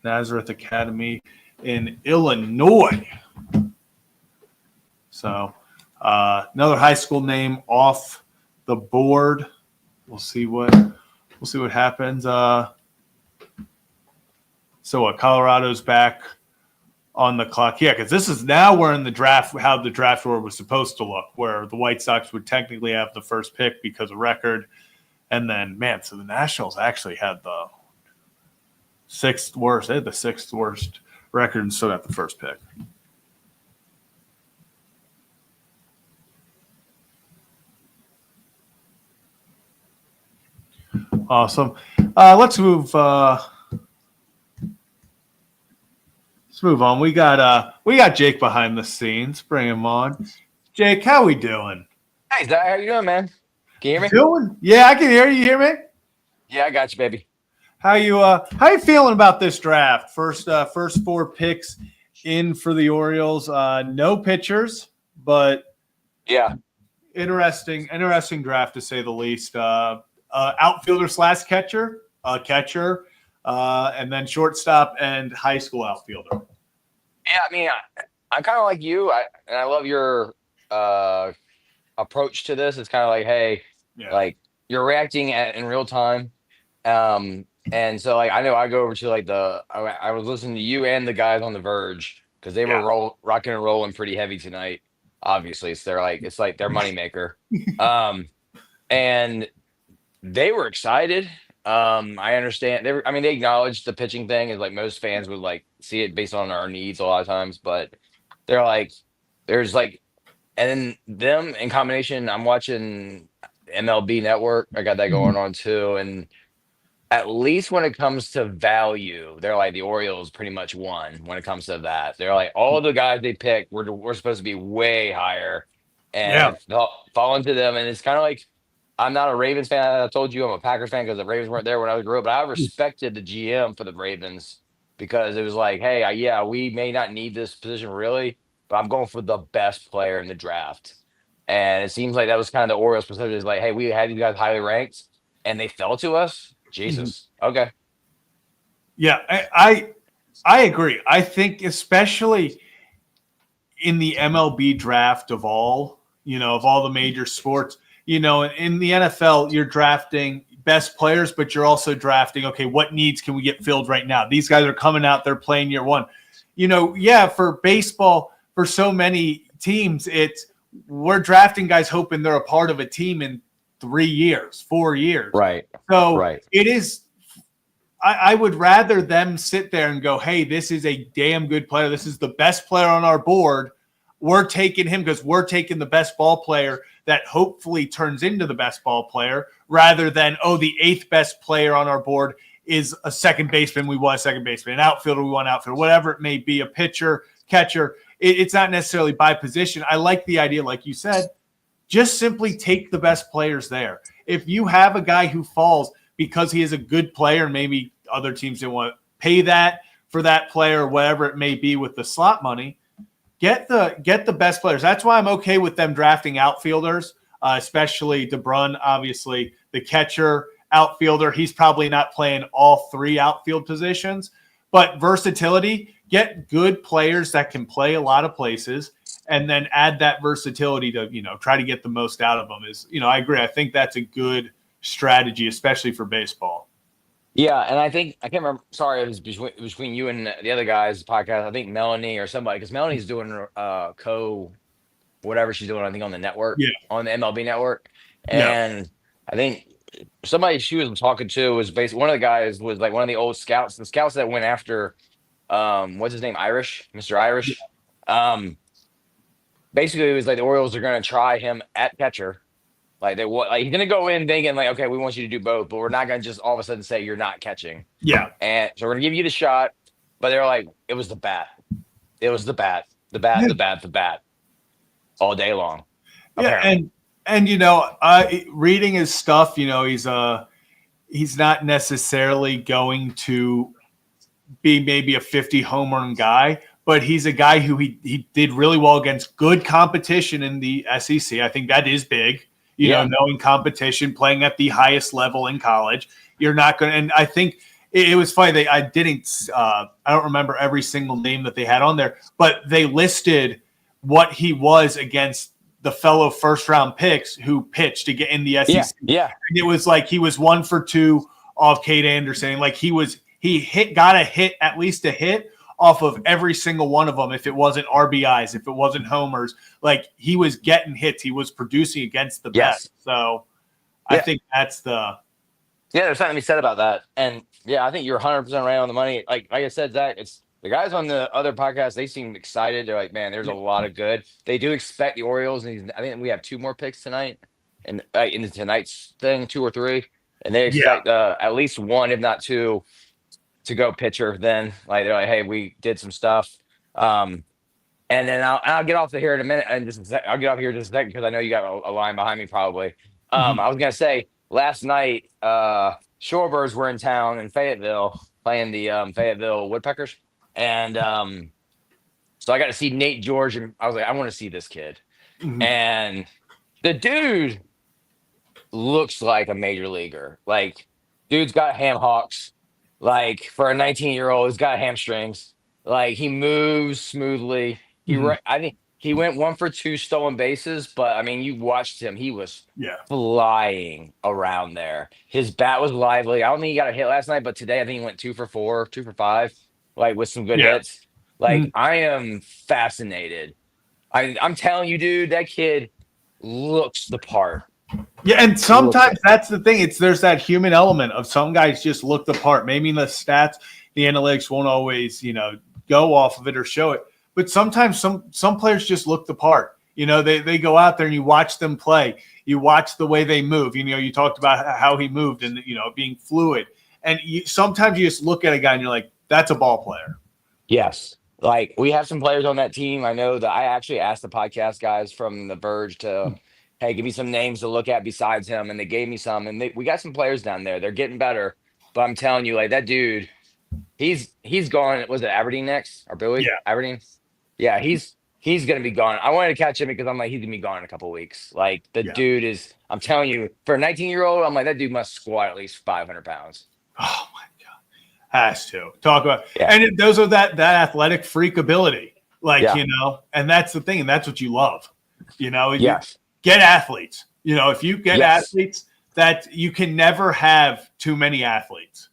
Nazareth Academy in Illinois. So another high school name off the board. We'll see what happens. So what? Colorado's back on the clock. Yeah, because this is now we're in the draft, how the draft order was supposed to look, where the White Sox would technically have the first pick because of record. And then, man, so the Nationals actually had the sixth worst. They had the sixth worst record and still got the first pick. Awesome. Let's move. Let's move on. We got Jake behind the scenes. Bring him on. Jake, how we doing? Hey, Zach, how you doing, man? Can you hear me? Doing? Yeah, I can hear you. You hear me? Yeah, I got you, baby. How you feeling about this draft? First four picks in for the Orioles. No pitchers, but yeah, interesting draft to say the least. Outfielder / catcher, and then shortstop and high school outfielder. Yeah, I mean, I'm kind of like you. I love your approach to this. It's kind of like, hey, like you're reacting in real time. And so like I know I go over to like I was listening to you and the guys on The Verge because they were rocking and rolling pretty heavy tonight. Obviously, it's their moneymaker. And they were excited. I understand. They acknowledged the pitching thing is like most fans would like see it based on our needs a lot of times, but they're like, there's like, and then them in combination. I'm watching MLB Network. I got that going on too, and at least when it comes to value, they're like the Orioles pretty much won when it comes to that. They're like all the guys they picked were supposed to be way higher, and fall into them, and it's kind of like. I'm not a Ravens fan. I told you I'm a Packers fan because the Ravens weren't there when I grew up. But I respected the GM for the Ravens because it was like, hey, yeah, we may not need this position really, but I'm going for the best player in the draft. And it seems like that was kind of the Orioles' perception is like, hey, we had you guys highly ranked and they fell to us. Mhm. Jesus. Okay. Yeah, I agree. I think especially in the MLB draft of all, of all the major sports, in the NFL, you're drafting best players, but you're also drafting, okay, what needs can we get filled right now? These guys are coming out, they're playing year one. For baseball, for so many teams, we're drafting guys hoping they're a part of a team in 3 years, 4 years. Right. So Right. it is. I would rather them sit there and go, hey, this is a damn good player. This is the best player on our board. We're taking him because we're taking the best ball player that hopefully turns into the best ball player rather than, the 8th best player on our board is a second baseman. We want a second baseman, an outfielder. We want an outfielder, whatever it may be, a pitcher, catcher. It's not necessarily by position. I like the idea, like you said, just simply take the best players there. If you have a guy who falls because he is a good player, and maybe other teams didn't want to pay that for that player or whatever it may be with the slot money, get the best players. That's why I'm okay with them drafting outfielders, especially De Brun, obviously the catcher, outfielder. He's probably not playing all 3 outfield positions, but versatility, get good players that can play a lot of places and then add that versatility to, try to get the most out of them I agree. I think that's a good strategy, especially for baseball. Yeah, and I think I can't remember. Sorry, it was between you and the other guys' podcast. I think Melanie or somebody, because Melanie's doing whatever she's doing. I think on the network, Yeah. on the MLB network, Yeah. and I think somebody she was talking to was basically one of the guys was like one of the old scouts, the scouts that went after what's his name, Mr. Irish. Basically, it was like the Orioles are going to try him at catcher. Like he's gonna go in thinking like, okay, we want you to do both, but we're not gonna just all of a sudden say you're not catching. Yeah. And so we're gonna give you the shot, but they're like, it was the bat, the bat, all day long. Yeah, and reading his stuff, he's not necessarily going to be maybe a 50 home run guy, but he's a guy who he did really well against good competition in the SEC. I think that is big. Knowing competition, playing at the highest level in college, you're not going to. And I think it was funny. I don't remember every single name that they had on there, but they listed what he was against the fellow first round picks who pitched to get in the SEC. Yeah. And it was like he was 1 for 2 off Cade Anderson. Like got at least a hit off of every single one of them. If it wasn't RBIs, if it wasn't homers, like he was getting hits, he was producing against the best. So I think that's there's something to be said about that. And I think you're 100% right on the money. Like I said, Zach, it's the guys on the other podcast. They seem excited. They're like, man, there's a lot of good. They do expect the Orioles. And I think we have 2 more picks tonight and in tonight's thing, 2 or 3. And they expect at least 1, if not 2, to go pitcher. Then like they're like, hey, we did some stuff. And then I'll get off here in a minute, and I'll get off here just a second because I know you got a line behind me probably. I was gonna say last night, Shorebirds were in town in Fayetteville playing the Fayetteville Woodpeckers, and so I got to see Nate George, and I was like, I want to see this kid, and the dude looks like a major leaguer. Like, dude's got ham hocks. Like for a 19-year-old, he's got hamstrings. Like he moves smoothly. I think he went 1 for 2 stolen bases, but I mean, you watched him; he was flying around there. His bat was lively. I don't think he got a hit last night, but today I think he went 2 for 4, 2 for 5, like with some good hits. Like I am fascinated. I'm telling you, dude, that kid looks the part. Yeah, and sometimes that's the thing. There's that human element of some guys just look the part. Maybe the stats, the analytics won't always, go off of it or show it. But sometimes some players just look the part. They go out there and you watch them play. You watch the way they move. You talked about how he moved and, being fluid. And sometimes you just look at a guy and you're like, that's a ball player. Yes. Like we have some players on that team. I know that I actually asked the podcast guys from The Verge to hey, give me some names to look at besides him. And they gave me some. And we got some players down there. They're getting better. But I'm telling you, like that dude, he's gone. Was it Aberdeen next or Billy? Yeah. Aberdeen. Yeah, he's gonna be gone. I wanted to catch him because I'm like he's gonna be gone in a couple of weeks. Like the Yeah. dude is. I'm telling you, for a 19-year-old, I'm like that dude must squat at least 500 pounds. Oh my God. Has to talk about, Yeah. and those are that athletic freak ability, like, Yeah. you know, and that's the thing. And that's what you love, you know, you Yes. get athletes, you know, if you get Yes. athletes, that you can never have too many athletes.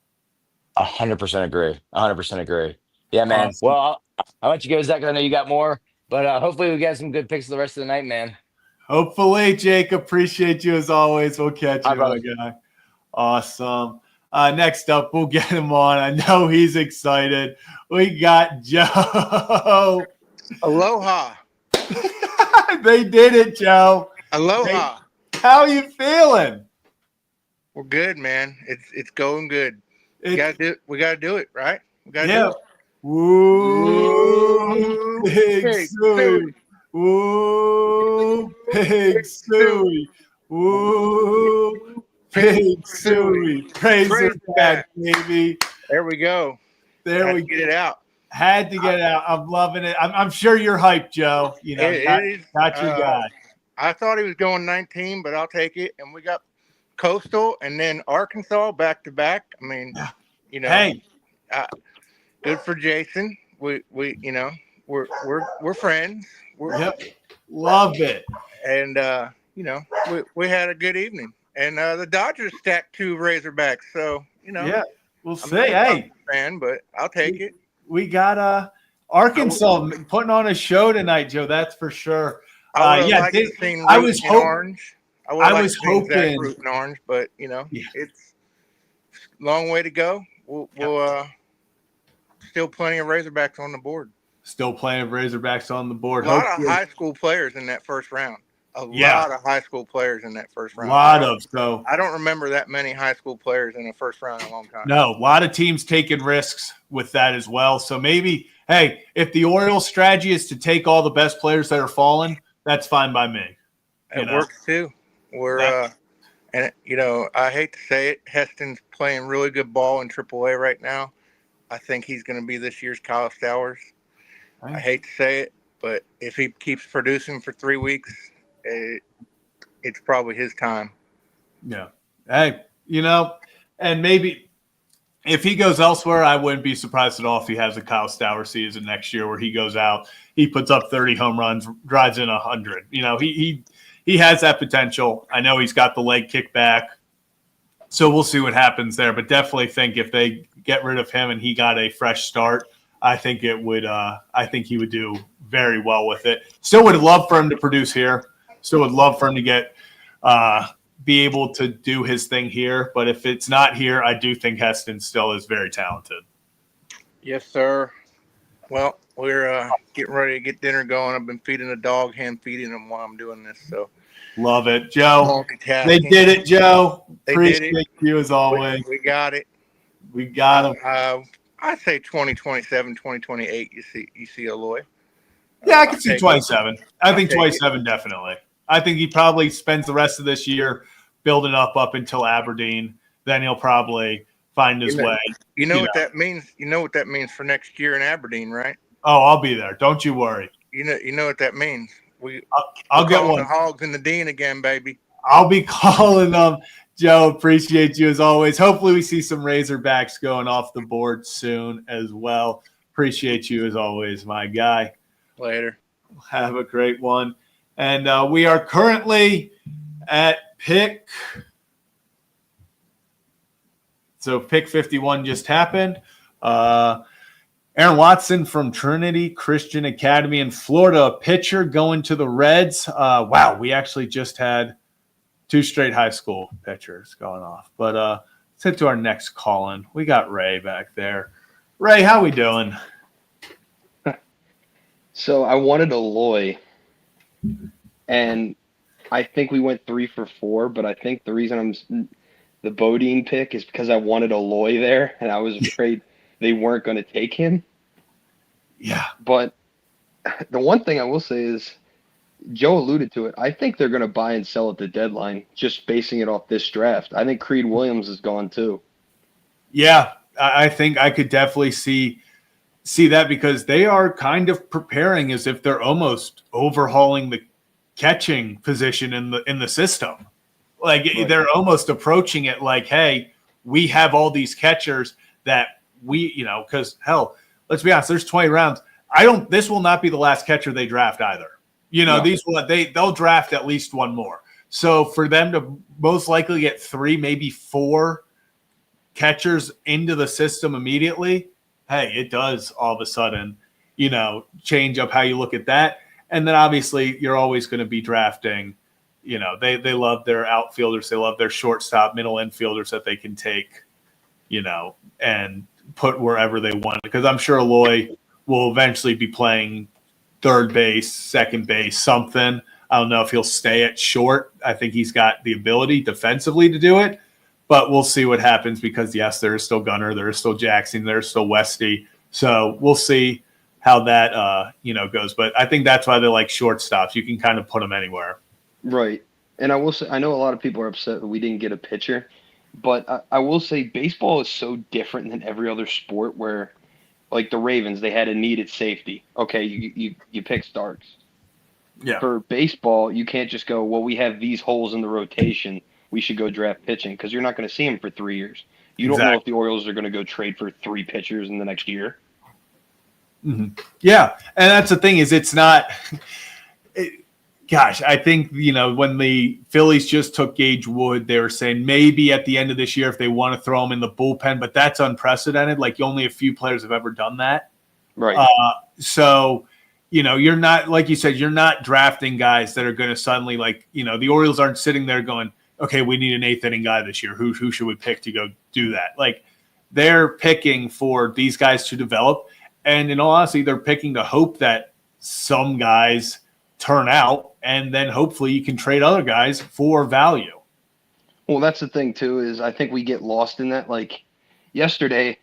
100% agree. 100% agree. Yeah, man. Awesome. Well, I'll let you go, Zach. I know you got more, but hopefully we get some good picks the rest of the night, man. Hopefully, Jake, appreciate you as always. We'll catch Hi, you, my brother. guy. Awesome. Next up, we'll get him on. I know he's excited. We got Joe. Aloha. They did it, Joe. Aloha. How you feeling? We're good, man. It's going good. We gotta do it, right? We gotta Yeah. do it. Woo, Big Big Suey. Woo, Big Suey. Woo, Big Suey. Razorback, baby. There we go. There Had we to get it out. Had to get it out. I'm loving it. I'm sure you're hyped, Joe. You know, It is, got your guy. I thought he was going 19, but I'll take it. And we got Coastal and then Arkansas back to back. I mean, you know, Hey, good for Jason. We you know, we're friends. yep, love it. And you know, we had a good evening. And the Dodgers stacked 2 Razorbacks, so you know, Yeah, we'll I'm see. not a Hey, Dodgers fan, but I'll take it. we got Arkansas putting on a show tonight, Joe. That's for sure. I would have yeah, liked to seen I Root was in hoping- orange. I liked was to seen Zach hoping- Root in orange, but you know, Yeah. it's a long way to go. We'll still plenty of Razorbacks on the board. Still playing Razorbacks on the board. A lot of Hopefully- high school players in that first round. Yeah. Lot of high school players in that first round. so I don't remember that many high school players in the first round in a long time. no, a lot of teams taking risks with that as well. So maybe, hey, if the Orioles strategy is to take all the best players that are falling, that's fine by me. It you know. works too. We're and you know, I hate to say it, Heston's playing really good ball in AAA right now. I think he's going to be this year's Kyle Stowers. Right. I hate to say it, but if he keeps producing for 3 weeks, it's probably his time. Yeah. Hey, you know, and maybe if he goes elsewhere, I wouldn't be surprised at all if he has a Kyle Stowers season next year where he goes out, he puts up 30 home runs, drives in 100. You know, he has that potential. I know he's got the leg kick back. So we'll see what happens there. But definitely think if they get rid of him and he got a fresh start, I think he would do very well with it. Still would love for him to produce here. Still would love for him to get be able to do his thing here. But if it's not here, I do think Heston still is very talented. Yes, sir. Well, we're getting ready to get dinner going. I've been feeding the dog, hand feeding him while I'm doing this. So Love it, Joe. multitasking. They did it, Joe. They did Appreciate it. you as always. We got it. We got him. I say 2027, 2028. You see Aloy. Yeah, I can I'll see take it. 27. I think take 27 definitely. I think he probably spends the rest of this year building up until Aberdeen. Then he'll probably find his way. You know what that means? You know what that means for next year in Aberdeen, right? Oh, I'll be there. Don't you worry. You know what that means. I'll get calling one. the Hogs and the Dean again, baby. I'll be calling them. Joe, appreciate you as always. Hopefully we see some Razorbacks going off the board soon as well. Appreciate you as always, my guy. Later. Have a great one. And we are currently at pick. So pick 51 just happened. Aaron Watson from Trinity Christian Academy in Florida, a pitcher going to the Reds. Wow, we actually just had 2 straight high school pitchers going off. But let's head to our next call-in. We got Ray back there. Ray, how we doing? So I wanted Aloy, and I think we went 3 for 4, but I think the reason the Bodine pick is because I wanted Aloy there, and I was afraid they weren't going to take him. Yeah. But the one thing I will say is, Joe alluded to it, I think they're going to buy and sell at the deadline, just basing it off this draft. I think Creed Williams is gone too. Yeah, I think I could definitely see that because they are kind of preparing as if they're almost overhauling the catching position in the system. Like they're almost approaching it like, hey, we have all these catchers that we, because hell, let's be honest, there's 20 rounds. This will not be the last catcher they draft either. No. They'll draft at least one more. So for them to most likely get 3, maybe 4 catchers into the system immediately, hey, it does all of a sudden, change up how you look at that. And then obviously you're always going to be drafting, they love their outfielders. They love their shortstop, middle infielders that they can take, and put wherever they want. Because I'm sure Aloy will eventually be playing third base, second base, something. I don't know if he'll stay at short. I think he's got the ability defensively to do it. But we'll see what happens because, yes, there is still Gunnar, there is still Jackson, there's still Westy. So we'll see how that goes. But I think that's why they like shortstops. You can kind of put them anywhere. Right. And I will say, I know a lot of people are upset that we didn't get a pitcher, but I will say baseball is so different than every other sport where, like the Ravens, they had a need at safety. Okay, you pick Starks. Yeah. For baseball, you can't just go, well, we have these holes in the rotation. We should go draft pitching because you're not going to see him for 3 years. You don't know if the Orioles are going to go trade for 3 pitchers in the next year. Mm-hmm. Yeah, and that's the thing is it's not gosh, I think, when the Phillies just took Gage Wood, they were saying maybe at the end of this year if they want to throw him in the bullpen, but that's unprecedented. Like only a few players have ever done that. Right. So, you're not, like you said, you're not drafting guys that are going to suddenly the Orioles aren't sitting there going, okay, we need an 8th inning guy this year. Who should we pick to go do that? Like they're picking for these guys to develop. And in all honesty, they're picking to hope that some guys turn out and then hopefully you can trade other guys for value. Well, that's the thing too, is I think we get lost in that. Like yesterday,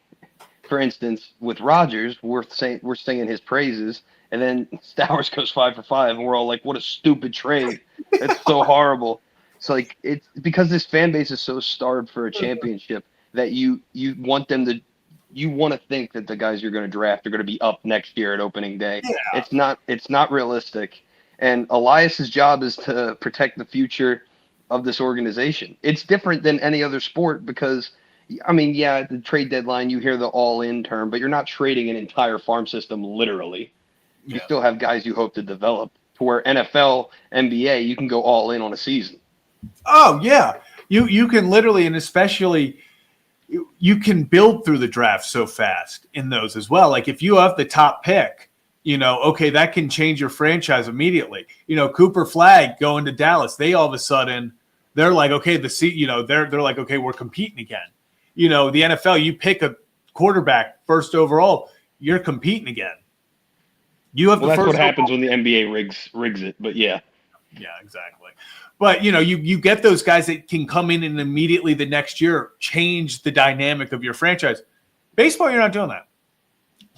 for instance, with Rodgers, we're singing his praises, and then Stowers goes 5 for 5, and we're all like, what a stupid trade. It's so horrible. It's like it's because this fan base is so starved for a championship that you want them to think that the guys you're going to draft are going to be up next year at opening day. Yeah. It's not realistic. And Elias's job is to protect the future of this organization. It's different than any other sport because, at the trade deadline you hear the all-in term, but you're not trading an entire farm system literally. You still have guys you hope to develop. To where NFL, NBA, you can go all in on a season. Oh, yeah. You can literally, and especially you can build through the draft so fast in those as well. Like if you have the top pick, okay, that can change your franchise immediately. Cooper Flagg going to Dallas, they all of a sudden, they're like, okay, they're like, okay, we're competing again. The NFL, you pick a quarterback first overall, you're competing again. You have that's what happens when the NBA rigs it, but yeah. Yeah, exactly. But, you get those guys that can come in and immediately the next year change the dynamic of your franchise. Baseball, you're not doing that.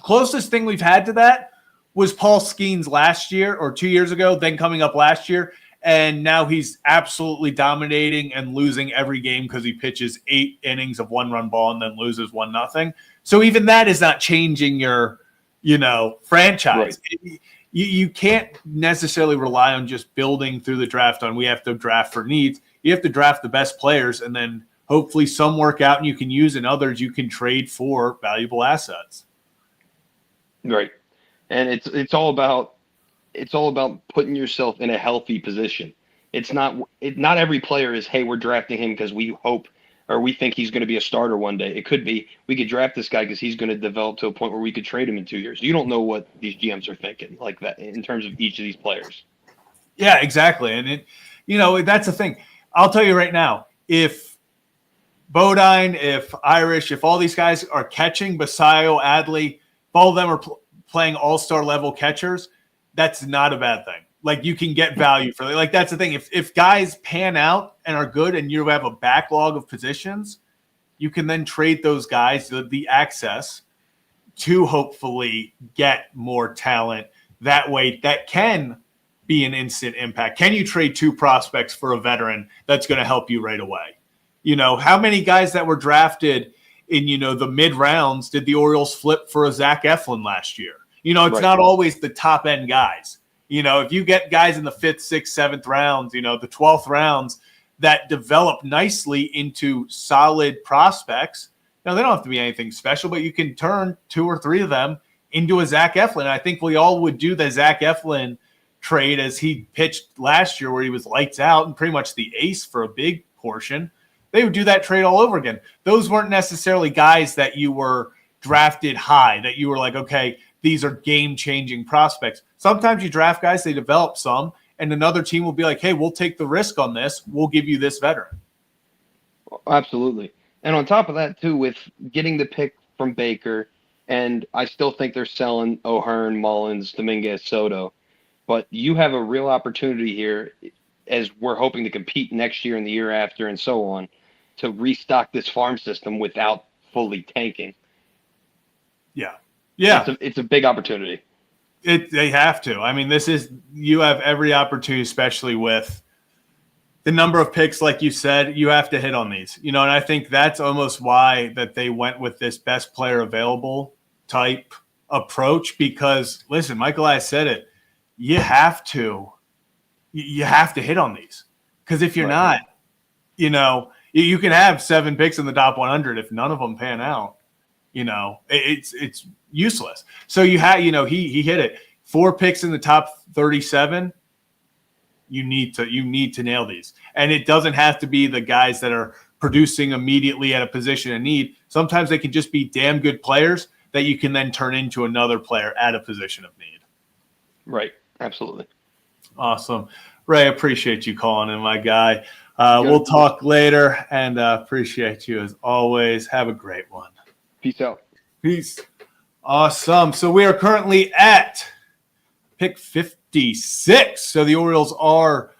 Closest thing we've had to that was Paul Skeens last year or 2 years ago, then coming up last year. And now he's absolutely dominating and losing every game because he pitches 8 innings of 1-run ball and then loses 1-0. So even that is not changing your, franchise. Right. You can't necessarily rely on just building through the draft on we have to draft for needs. You have to draft the best players and then hopefully some work out and you can use and others you can trade for valuable assets. Right. And it's all about putting yourself in a healthy position. Not every player is, hey, we're drafting him because we hope or we think he's going to be a starter one day. It could be we could draft this guy because he's going to develop to a point where we could trade him in 2 years. You don't know what these GMs are thinking like that in terms of each of these players. Yeah, exactly. And that's the thing. I'll tell you right now, if Bodine, if Irish, if all these guys are catching, Basayo, Adley, if all of them are playing all-star level catchers, that's not a bad thing. Like you can get value for like that's the thing. If guys pan out and are good and you have a backlog of positions, you can then trade those guys the access to hopefully get more talent that way that can be an instant impact. Can you trade 2 prospects for a veteran that's going to help you right away? How many guys that were drafted in the mid rounds did the Orioles flip for a Zach Eflin last year? It's Right. not always the top end guys. If you get guys in the 5th, 6th, 7th rounds, the 12th rounds that develop nicely into solid prospects, they don't have to be anything special, but you can turn 2 or 3 of them into a Zach Eflin. I think we all would do the Zach Eflin trade as he pitched last year where he was lights out and pretty much the ace for a big portion. They would do that trade all over again. Those weren't necessarily guys that you were drafted high, that you were like, okay, these are game-changing prospects. Sometimes you draft guys, they develop some, and another team will be like, hey, we'll take the risk on this. We'll give you this veteran. Absolutely. And on top of that, too, with getting the pick from Baker, and I still think they're selling O'Hearn, Mullins, Dominguez, Soto, but you have a real opportunity here, as we're hoping to compete next year and the year after and so on, to restock this farm system without fully tanking. Yeah. It's a big opportunity. They have to. I mean, you have every opportunity, especially with the number of picks, like you said, you have to hit on these, and I think that's almost why that they went with this best player available type approach, because listen, Michael has said it, you have to hit on these, because if you're not, you can have 7 picks in the top 100. If none of them pan out, it's useless. So you had, he hit it. 4 picks in the top 37. You need to nail these. And it doesn't have to be the guys that are producing immediately at a position of need. Sometimes they can just be damn good players that you can then turn into another player at a position of need. Right. Absolutely. Awesome. Ray, appreciate you calling in, my guy. We'll talk later, and appreciate you as always. Have a great one. Peace out. Peace. Awesome. So we are currently at pick 56. So the Orioles are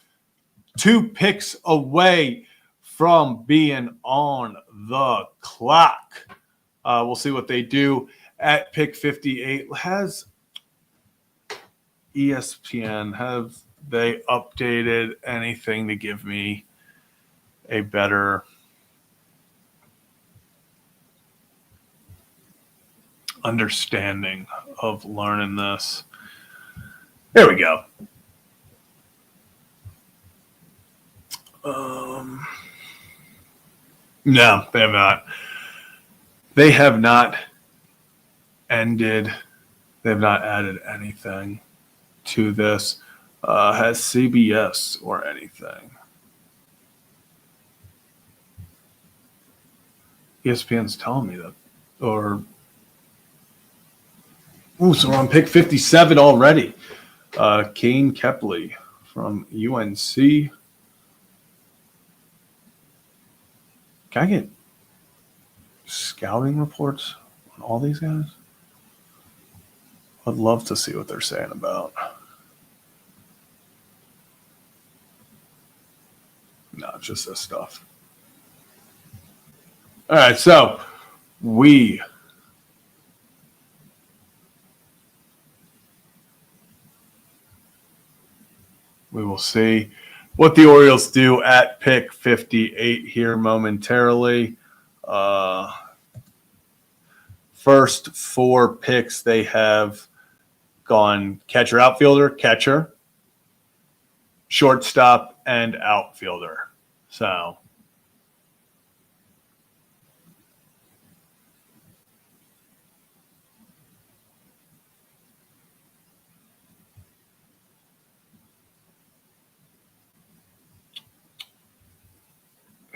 2 picks away from being on the clock. We'll see what they do at pick 58. Has ESPN, have they updated anything to give me a better understanding of learning this? There we go. No, they have not. They have not ended. They have not added anything to this. Has CBS or anything? ESPN's telling me that. So we're on pick 57 already. Kane Kepley from UNC. Can I get scouting reports on all these guys? I'd love to see what they're saying about. No, just this stuff. All right, so we will see what the Orioles do at pick 58 here momentarily. First 4 picks, they have gone catcher, outfielder, catcher, shortstop, and outfielder. So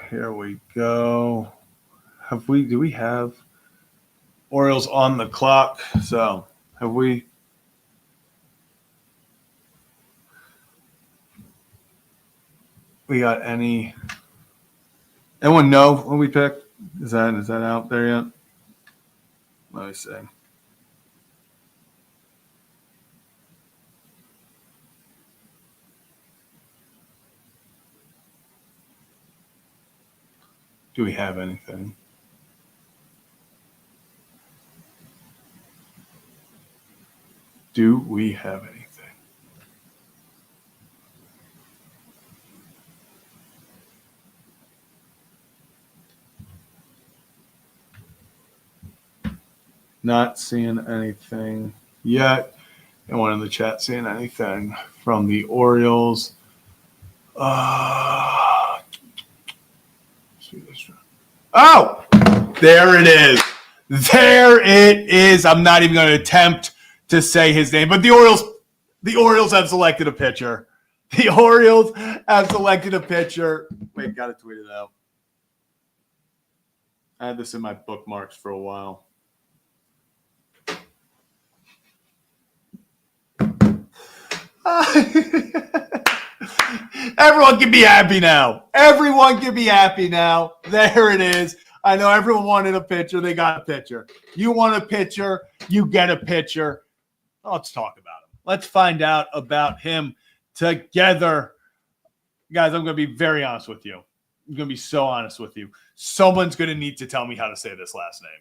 here we go. Do we have Orioles on the clock? So have we? We got any? Anyone know when we picked? Is that out there yet? Let me see. Do we have anything? Do we have anything? Not seeing anything yet. Anyone in the chat seeing anything from the Orioles? Oh, there it is. There it is. I'm not even going to attempt to say his name, but the Orioles have selected a pitcher. The Orioles have selected a pitcher. Wait, got to tweet it out. I had this in my bookmarks for a while. Everyone can be happy now. Everyone can be happy now. There it is. I know everyone wanted a pitcher. They got a pitcher. You want a pitcher. You get a pitcher. Let's talk about him. Let's find out about him together. Guys, I'm going to be very honest with you. I'm going to be so honest with you. Someone's going to need to tell me how to say this last name.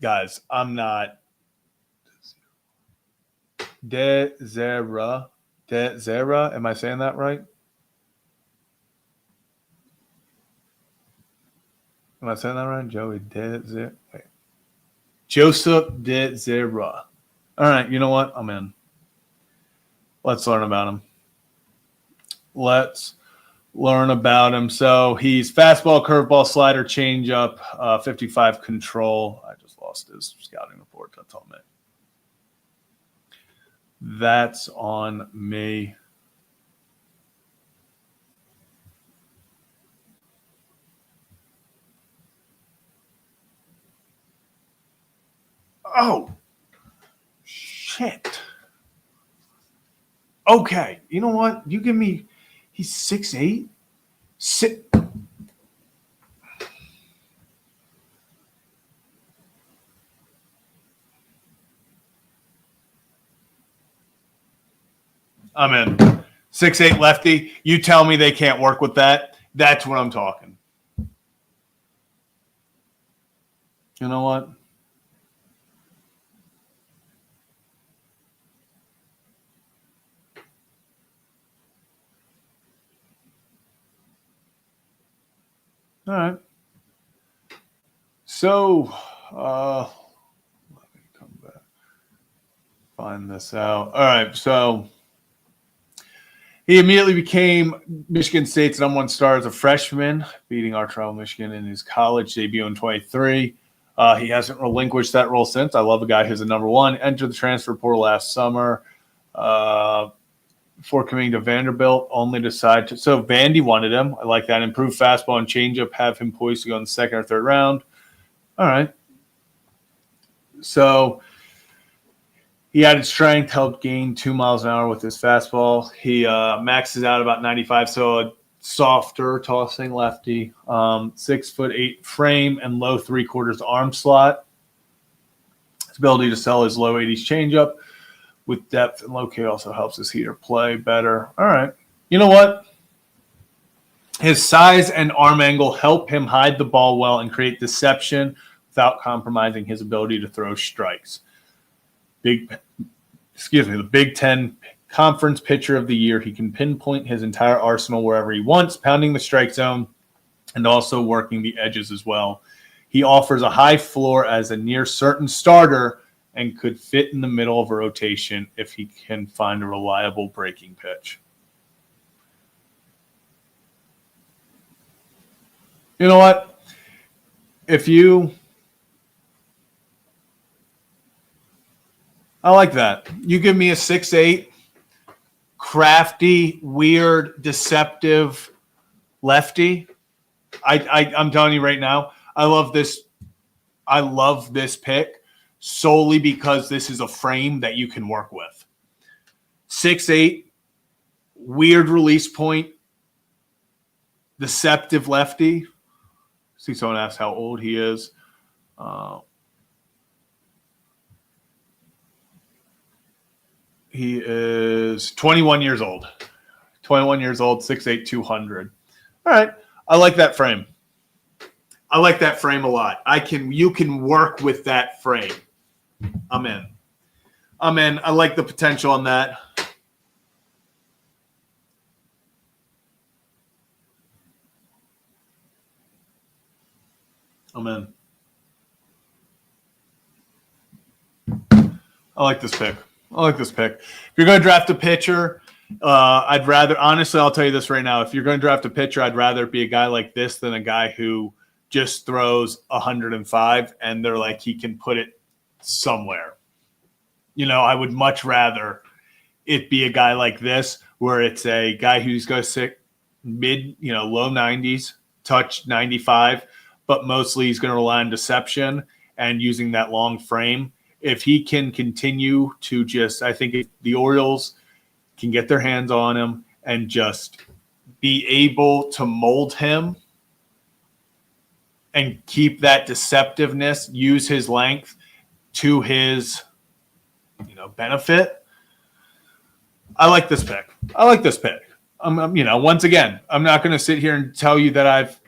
Guys, I'm not. De Zera. Am I saying that right? Am I saying that right? Joey De Zera. Wait. Joseph De Zera. All right, you know what? I'm in. Let's learn about him. Let's learn about him. So he's fastball, curveball, slider, changeup, 55 control. I just lost his scouting report. That's on me. That's on me. Oh, shit. Okay, you know what? You give me. He's 6'8". I'm in. 6'8" lefty. You tell me they can't work with that. That's what I'm talking. You know what? All right. So, let me come back. Find this out. All right. So, he immediately became Michigan State's number one star as a freshman, beating our rival Michigan in his college debut in 23. He hasn't relinquished that role since. I love a guy who's a number one. Entered the transfer portal last summer. Before coming to Vanderbilt, only decide to. So Vandy wanted him. I like that. Improved fastball and changeup, have him poised to go in the second or third round. All right. So he added strength, helped gain 2 miles an hour with his fastball. He maxes out about 95, so a softer tossing lefty. 6'8" frame and low 3/4 arm slot. His ability to sell his low 80s changeup with depth and locate also helps his heater play better. All right. You know what? His size and arm angle help him hide the ball well and create deception without compromising his ability to throw strikes. The Big Ten Conference Pitcher of the Year. He can pinpoint his entire arsenal wherever he wants, pounding the strike zone and also working the edges as well. He offers a high floor as a near certain starter and could fit in the middle of a rotation if he can find a reliable breaking pitch. You know what? I like that. You give me a 6'8", crafty, weird, deceptive lefty. I'm telling you right now, I love this. I love this pick solely because this is a frame that you can work with. 6'8", weird release point, deceptive lefty. See, someone asked how old he is. He is 21 years old. 21 years old, 6'8", 200. All right. I like that frame. I like that frame a lot. You can work with that frame. I'm in. I like the potential on that. I'm in. I like this pick. If you're going to draft a pitcher, I'd rather, honestly, I'll tell you this right now. If you're going to draft a pitcher, I'd rather it be a guy like this than a guy who just throws 105 and they're like, he can put it somewhere. I would much rather it be a guy like this where it's a guy who's going to sit mid, low 90s, touch 95, but mostly he's going to rely on deception and using that long frame. If he can continue to I think if the Orioles can get their hands on him and just be able to mold him and keep that deceptiveness, use his length to his, benefit. I like this pick. Once again, I'm not going to sit here and tell you that I've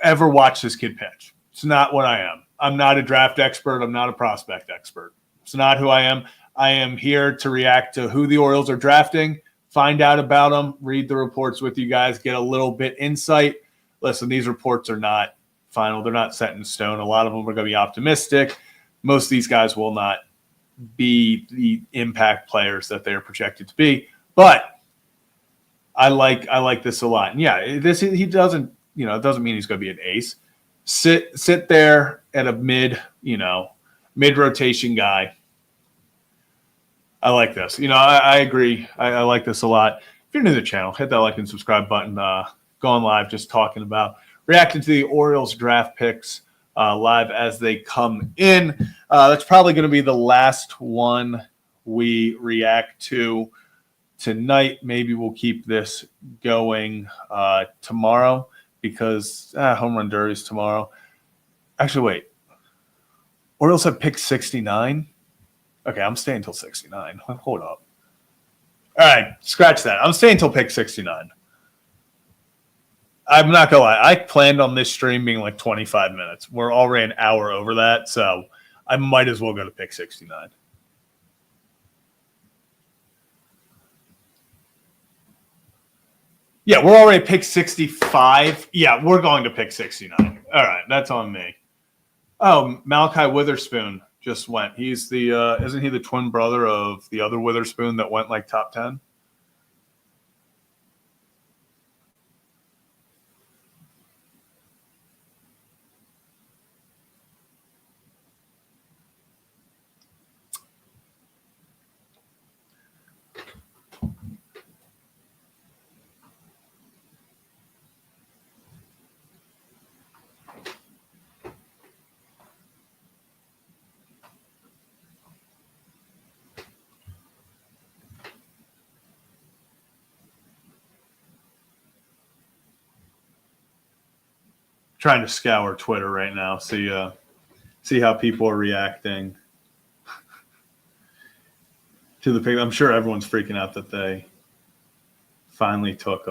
ever watched this kid pitch. It's not what I am. I'm not a draft expert. I'm not a prospect expert. It's not who I am. I am here to react to who the Orioles are drafting, find out about them, read the reports with you guys, get a little bit insight. Listen, these reports are not final. They're not set in stone. A lot of them are going to be optimistic. Most of these guys will not be the impact players that they're projected to be. But I like this a lot. And yeah, he doesn't, it doesn't mean he's going to be an ace. Sit there at a mid rotation guy. I like this. I agree. I like this a lot. If you're new to the channel, hit that like and subscribe button. Going live, just talking about reacting to the Orioles draft picks live as they come in. That's probably going to be the last one we react to tonight. Maybe we'll keep this going tomorrow because home run derbies tomorrow. Actually, wait. Orioles have pick 69. Okay, I'm staying until 69. Hold up. All right, scratch that. I'm staying until pick 69. I'm not going to lie. I planned on this stream being like 25 minutes. We're already an hour over that, so I might as well go to pick 69. Yeah, we're already at pick 65. Yeah, we're going to pick 69. All right, that's on me. Oh, Malachi Witherspoon just went. He's the isn't he the twin brother of the other Witherspoon that went like top 10? Trying to scour Twitter right now, see how people are reacting to the pick. I'm sure everyone's freaking out that they finally took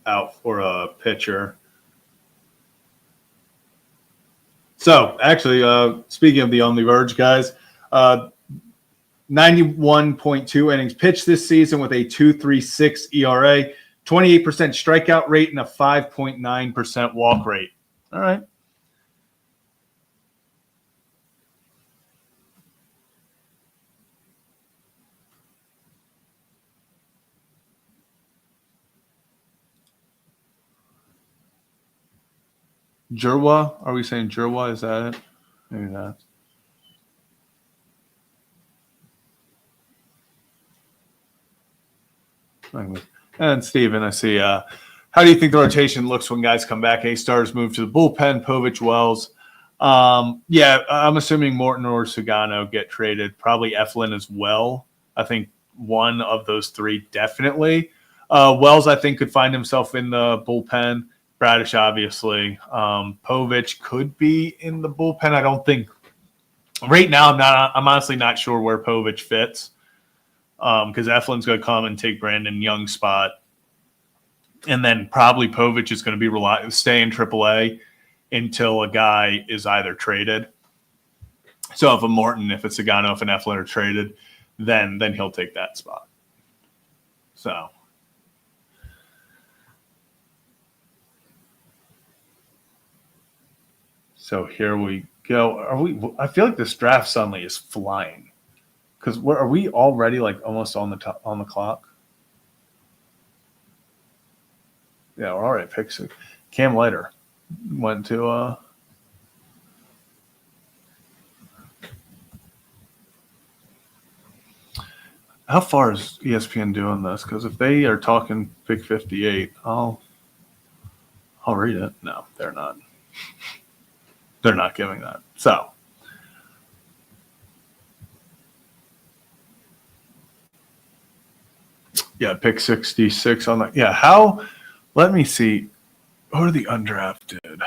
out for a pitcher. So actually, speaking of the On the Verge guys, 91.2 innings pitched this season with a 2.36 ERA, 28% strikeout rate, and a 5.9% walk rate. All right. Jerwa? Are we saying Jerwa? Is that it? Maybe not. And Steven, I see. How do you think the rotation looks when guys come back? A-stars move to the bullpen, Povich, Wells. Yeah, I'm assuming Morton or Sugano get traded. Probably Eflin as well. I think one of those three definitely. Wells, I think, could find himself in the bullpen. Bradish, obviously. Povich could be in the bullpen. I don't think right now. I'm honestly not sure where Povich fits because Eflin's going to come and take Brandon Young's spot. And then probably Povich is going to be stay in AAA until a guy is either traded. So if a Morton, if a Sagano, if an Eflin are traded, then he'll take that spot. So So here we go. I feel like this draft suddenly is flying. Because are we already like almost on the clock? Yeah, we're already at pick 6. Cam Leiter went to how far is ESPN doing this? Because if they are talking pick 58, I'll read it. No, they're not. They're not giving that. So yeah, pick 66 on that. Yeah, how? Let me see. Who are the undrafted?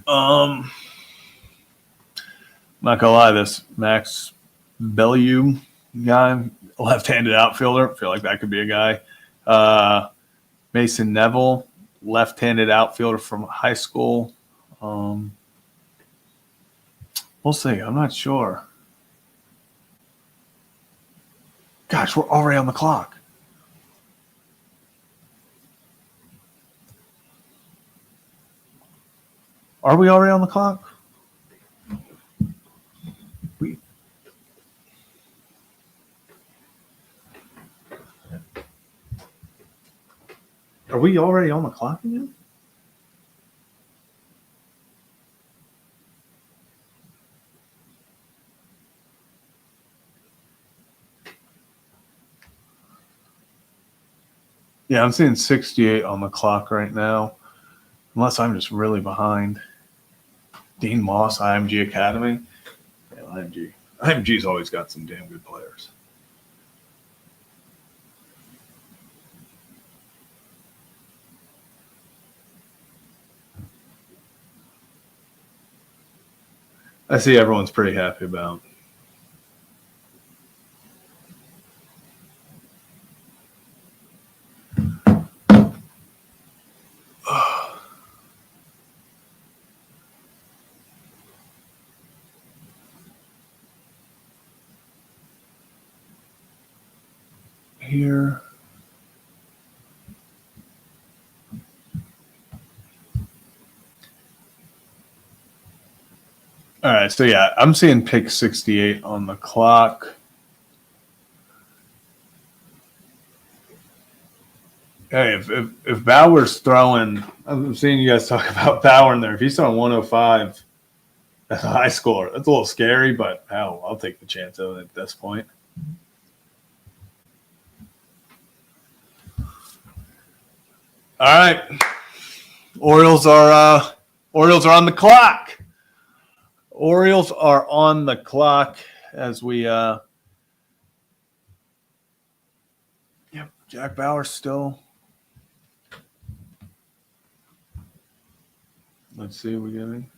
Not gonna lie, this Max Bellew guy, left-handed outfielder. I feel like that could be a guy. Mason Neville, left-handed outfielder from high school. We'll see. I'm not sure. Gosh, we're already on the clock. Are we already on the clock? Are we already on the clock again? Yeah, I'm seeing 68 on the clock right now, unless I'm just really behind. Dean Moss, IMG Academy. Yeah, IMG's always got some damn good players. I see everyone's pretty happy about. Here. All right, so yeah, I'm seeing pick 68 on the clock. Hey, if Bauer's throwing, I'm seeing you guys talk about Bauer in there. If he's throwing 105 as a high score, that's a little scary, but hell, I'll take the chance of it at this point. All right, Orioles are on the clock. Orioles are on the clock as we yep, Jack Bauer still. Let's see what we're getting.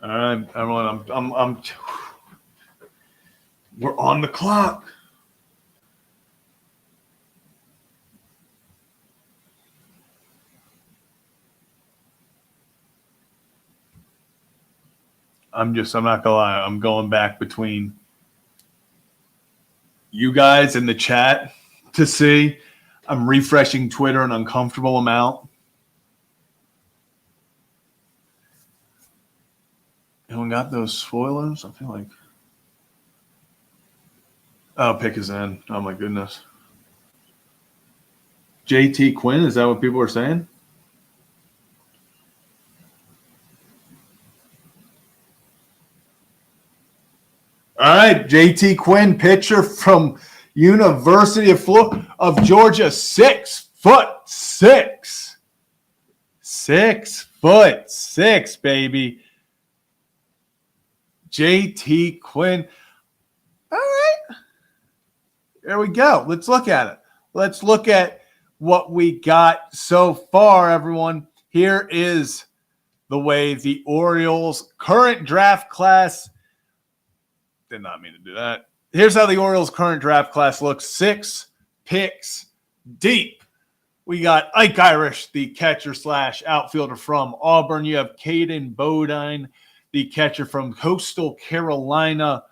All right, everyone, I'm we're on the clock. I'm not gonna lie, I'm going back between you guys in the chat to see. I'm refreshing Twitter an uncomfortable amount. Anyone got those spoilers? I feel like. Oh, pick is in. Oh my goodness. JT Quinn, is that what people are saying? All right, JT Quinn, pitcher from University of Georgia, 6'6". 6'6", baby. JT Quinn. All right. There we go. Let's look at it. Let's look at what we got so far, everyone. Here is the way the Orioles' current draft class did not mean to do that. Here's how the Orioles' current draft class looks. 6 picks deep. We got Ike Irish, the catcher / outfielder from Auburn. You have Caden Bodine, the catcher from Coastal Carolina.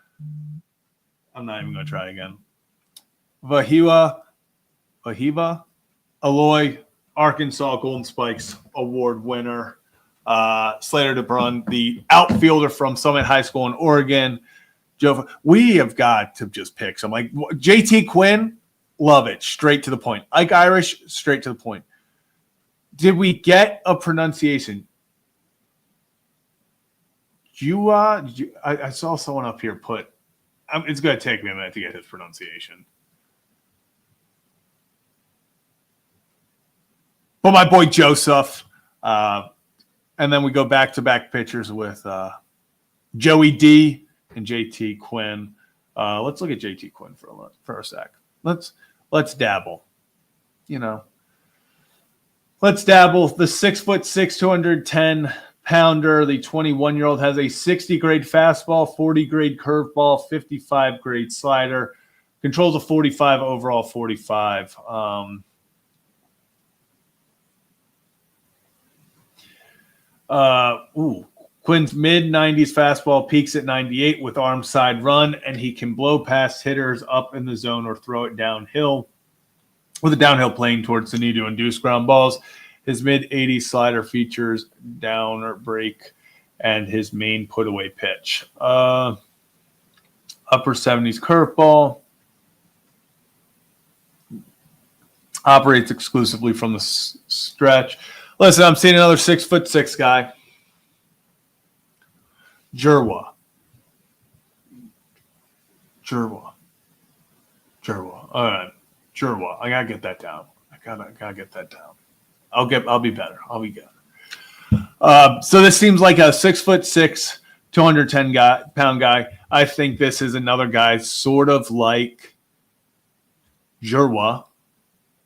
I'm not even going to try again. Vahiva, Aloy, Arkansas Golden Spikes Award winner. Slater De Brun, the outfielder from Summit High School in Oregon. Joe, we have got to just pick some. Like JT Quinn, love it. Straight to the point. Ike Irish, straight to the point. Did we get a pronunciation? I saw someone up here put, it's going to take me a minute to get his pronunciation. But my boy Joseph. And then we go back-to-back pitchers with Joey D and JT Quinn. Let's look at JT Quinn for a sec. Let's dabble. Let's dabble. The 6'6", 210-pounder, the 21-year-old has a 60 grade fastball, 40 grade curveball, 55 grade slider, controls a 45 overall 45. Quinn's mid-90s fastball peaks at 98 with arm side run, and he can blow past hitters up in the zone or throw it downhill with a downhill plane towards the knee to induce ground balls. His mid-80s slider features down or break and his main put-away pitch. Upper 70s curveball. Operates exclusively from the stretch. Listen, I'm seeing another 6'6" guy. Jerwa. All right. Jerwa. I gotta get that down. I gotta get that down. I'll be better. I'll be good. So this seems like a 6'6", 210-pound guy. I think this is another guy sort of like Jerwa,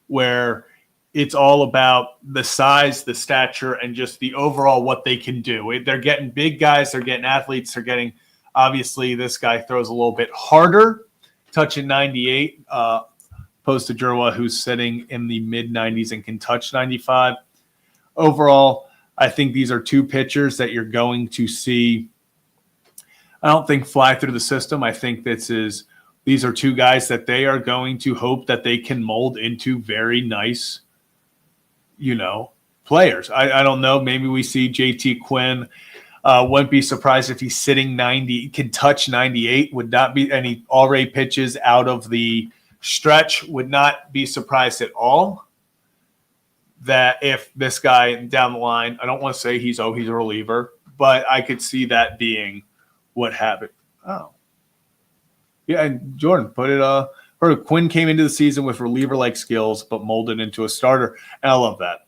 where it's all about the size, the stature, and just the overall what they can do. They're getting big guys. They're getting athletes. They're getting, obviously, this guy throws a little bit harder, touching 98, opposed to Jerwa, who's sitting in the mid-90s and can touch 95. Overall, I think these are two pitchers that you're going to see. I don't think fly through the system. I think these are two guys that they are going to hope that they can mold into very nice players. I don't know. Maybe we see JT Quinn. Wouldn't be surprised if he's sitting 90, can touch 98. Would not be any already pitches out of the stretch. Would not be surprised at all that if this guy down the line, I don't want to say he's a reliever, but I could see that being what happened. Oh, yeah. And Jordan put it, Quinn came into the season with reliever-like skills, but molded into a starter. And I love that.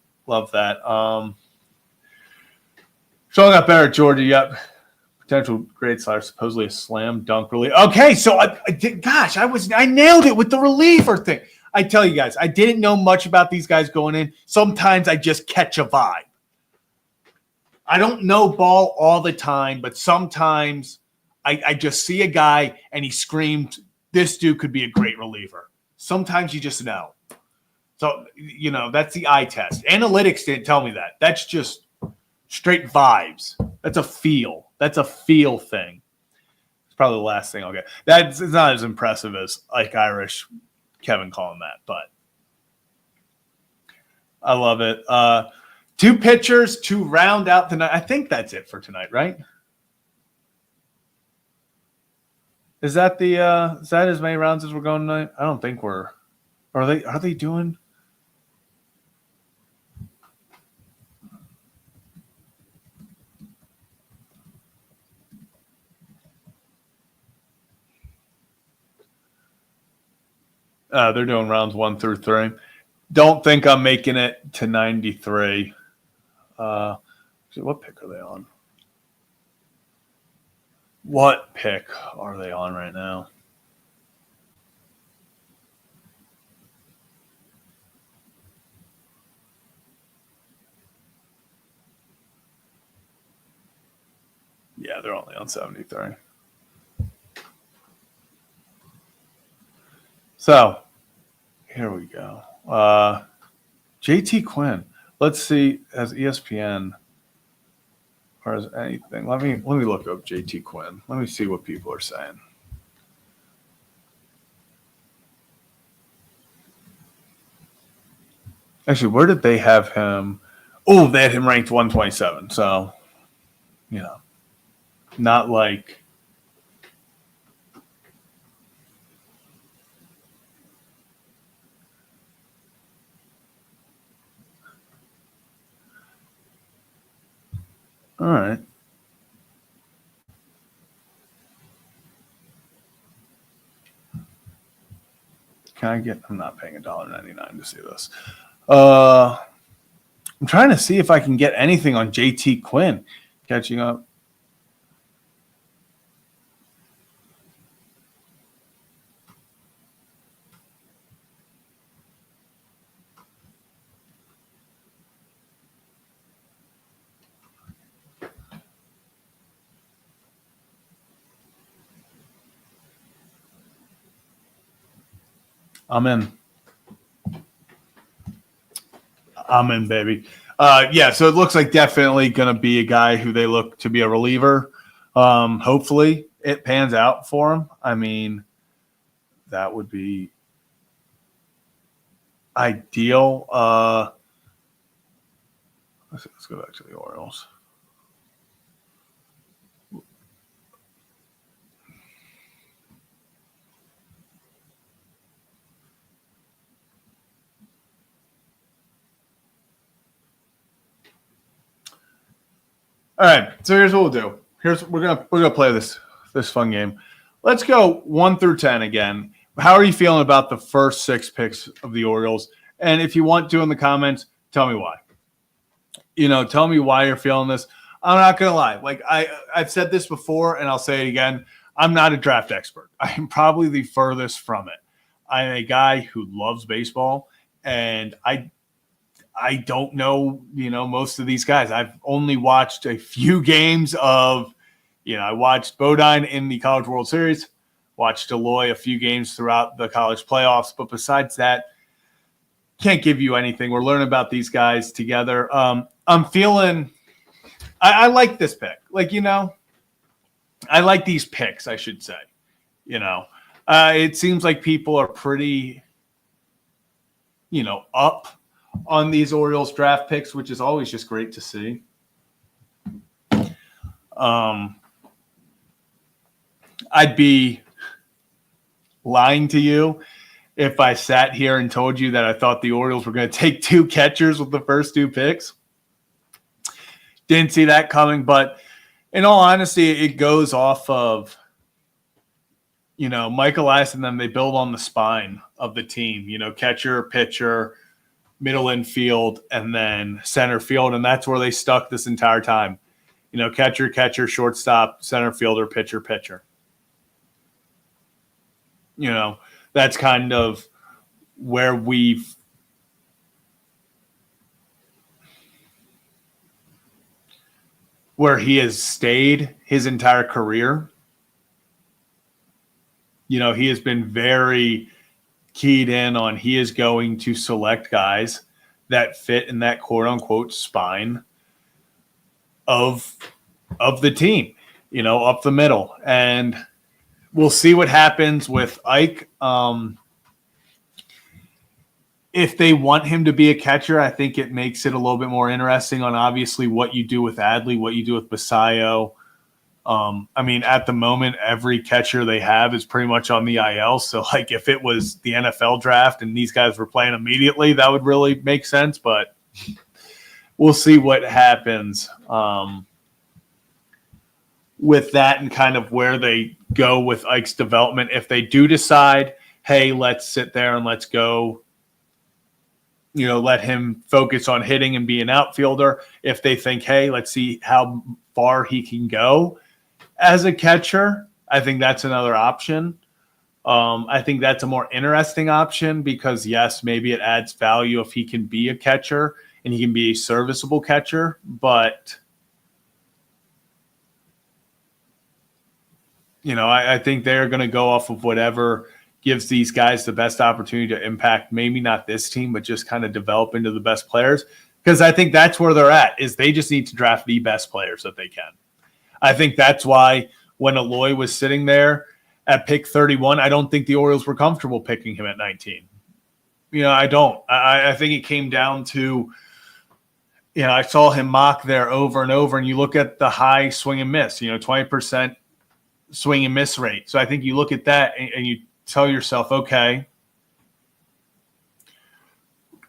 Showing up better at Georgia. Yep. Potential grade slider, supposedly a slam dunk reliever. Okay, so I nailed it with the reliever thing. I tell you guys, I didn't know much about these guys going in. Sometimes I just catch a vibe. I don't know ball all the time, but sometimes I just see a guy and he screams, this dude could be a great reliever. Sometimes you just know. So, that's the eye test. Analytics didn't tell me that. That's just straight vibes. That's a feel. That's a feel thing. It's probably the last thing I'll get. It's not as impressive as Ike Irish, Kevin calling that, but I love it. Two pitchers to round out the night. I think that's it for tonight, right? Is that as many rounds as we're going tonight? I don't think we're. Are they doing? They're doing rounds 1 through 3. Don't think I'm making it to 93. What pick are they on? What pick are they on right now? Yeah, they're only on 73. So, here we go. JT Quinn. Let's see, as ESPN or as anything. Let me look up JT Quinn. Let me see what people are saying. Actually, where did they have him? Oh, they had him ranked 127. So, not like. All right. Can I get? I'm not paying $1.99 to see this. I'm trying to see if I can get anything on JT Quinn. Catching up. I'm in, baby. Yeah, so it looks like definitely going to be a guy who they look to be a reliever. Hopefully it pans out for him. I mean, that would be ideal. Let's go back to the Orioles. All right, so here's what we'll do. We're gonna play this fun game. Let's go 1 through 10 again. How are you feeling about the first 6 picks of the Orioles? And if you want to in the comments, tell me why. Tell me why you're feeling this. I'm not gonna lie. Like I've said this before, and I'll say it again. I'm not a draft expert. I am probably the furthest from it. I'm a guy who loves baseball, and I don't know, most of these guys. I've only watched a few games of, I watched Bodine in the College World Series, watched Aloy a few games throughout the college playoffs. But besides that, can't give you anything. We're learning about these guys together. I'm feeling I like this pick. I like these picks, I should say. It seems like people are pretty, up on these Orioles draft picks, which is always just great to see. I'd be lying to you if I sat here and told you that I thought the Orioles were going to take 2 catchers with the first 2 picks. Didn't see that coming, but in all honesty, it goes off of, Mike Elias and them. They build on the spine of the team, catcher, pitcher, middle infield, and then center field. And that's where they stuck this entire time. Catcher, shortstop, center fielder, pitcher. That's kind of where he has stayed his entire career. He has been very keyed in on he is going to select guys that fit in that quote unquote spine of the team, up the middle. And we'll see what happens with Ike. If they want him to be a catcher, I think it makes it a little bit more interesting on obviously what you do with Adley, what you do with Basayo. At the moment, every catcher they have is pretty much on the IL. So, if it was the NFL draft and these guys were playing immediately, that would really make sense. But we'll see what happens with that and kind of where they go with Ike's development. If they do decide, hey, let's sit there and let's go, let him focus on hitting and be an outfielder. If they think, hey, let's see how far he can go as a catcher, I think that's another option. I think that's a more interesting option because, yes, maybe it adds value if he can be a catcher and he can be a serviceable catcher. But, I think they're going to go off of whatever gives these guys the best opportunity to impact maybe not this team, but just kind of develop into the best players. Because I think that's where they're at, is they just need to draft the best players that they can. I think that's why when Aloy was sitting there at pick 31, I don't think the Orioles were comfortable picking him at 19. I don't. I think it came down to, I saw him mock there over and over, and you look at the high swing and miss, 20% swing and miss rate. So I think you look at that and you tell yourself, okay,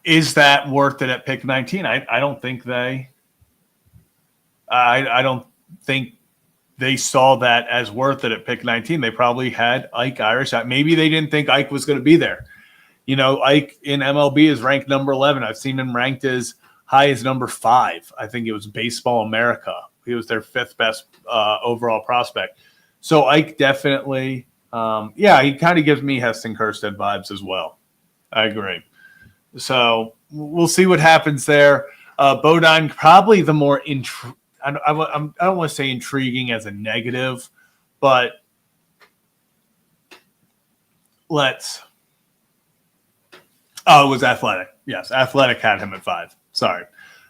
is that worth it at pick 19? I don't think I don't think they saw that as worth it at pick 19. They probably had Ike Irish. Maybe they didn't think Ike was going to be there. Ike in MLB is ranked number 11. I've seen him ranked as high as number 5. I think it was Baseball America. He was their 5th best overall prospect. So Ike definitely, he kind of gives me Heston Kjerstad vibes as well. I agree. So we'll see what happens there. Bodine, probably the more I don't want to say intriguing as a negative, but it was Athletic. Yes, Athletic had him at 5. Sorry.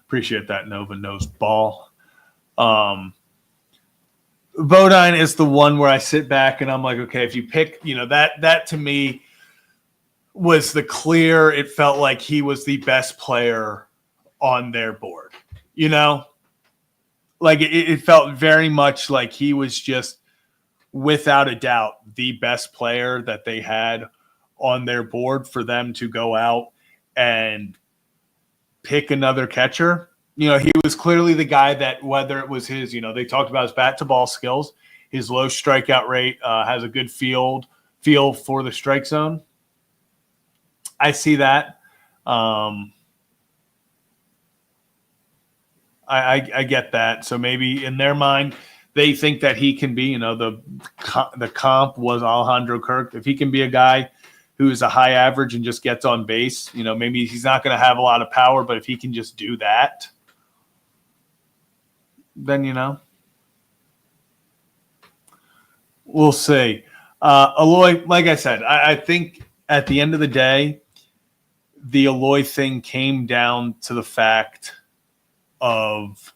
Appreciate that, Nova Knows Ball. Bodine is the one where I sit back and I'm like, okay, if you pick, that to me was it felt like he was the best player on their board, Like it felt very much like he was just, without a doubt, the best player that they had on their board for them to go out and pick another catcher. He was clearly the guy that, whether it was his, they talked about his bat to ball skills, his low strikeout rate, has a good feel for the strike zone. I see that. I get that. So maybe in their mind, they think that he can be, the comp was Alejandro Kirk. If he can be a guy who's a high average and just gets on base, maybe he's not going to have a lot of power, but if he can just do that, then, we'll see. Aloy, like I said, I think at the end of the day, the Aloy thing came down to the fact of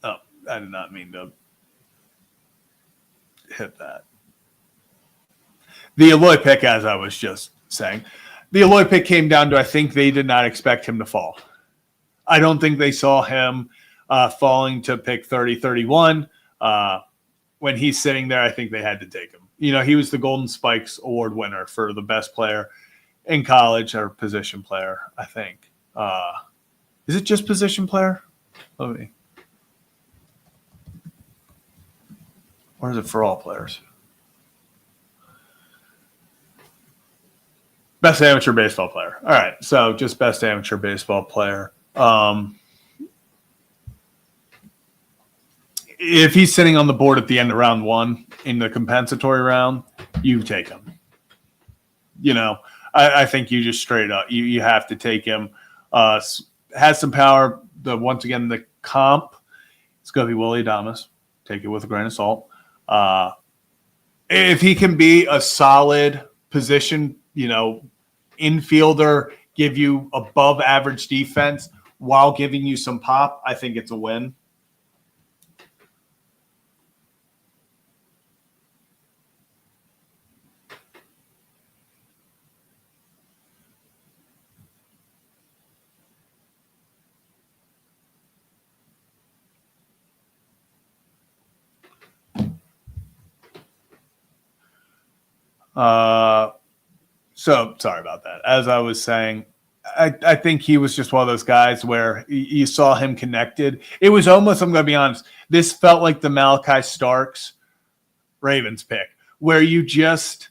I did not mean to hit that. The Aloy pick, as I was just saying, the Aloy pick came down to, I think they did not expect him to fall. I don't think they saw him falling to pick 30, 31. When he's sitting there, I think they had to take him. He was the Golden Spikes Award winner for the best player in college, or position player, I think. Is it just position player? Let me. Or is it for all players? Best amateur baseball player. All right, so just best amateur baseball player. If he's sitting on the board at the end of round 1 in the compensatory round, you take him. I think you just straight up, you have to take him. Has some power. Once again, the comp, it's going to be Willie Adames. Take it with a grain of salt. If he can be a solid position, infielder, give you above average defense while giving you some pop, I think it's a win. So sorry about that. As I was saying, I think he was just one of those guys where you saw him connected. It was almost, I'm going to be honest, this felt like the Malachi Starks Ravens pick, where you just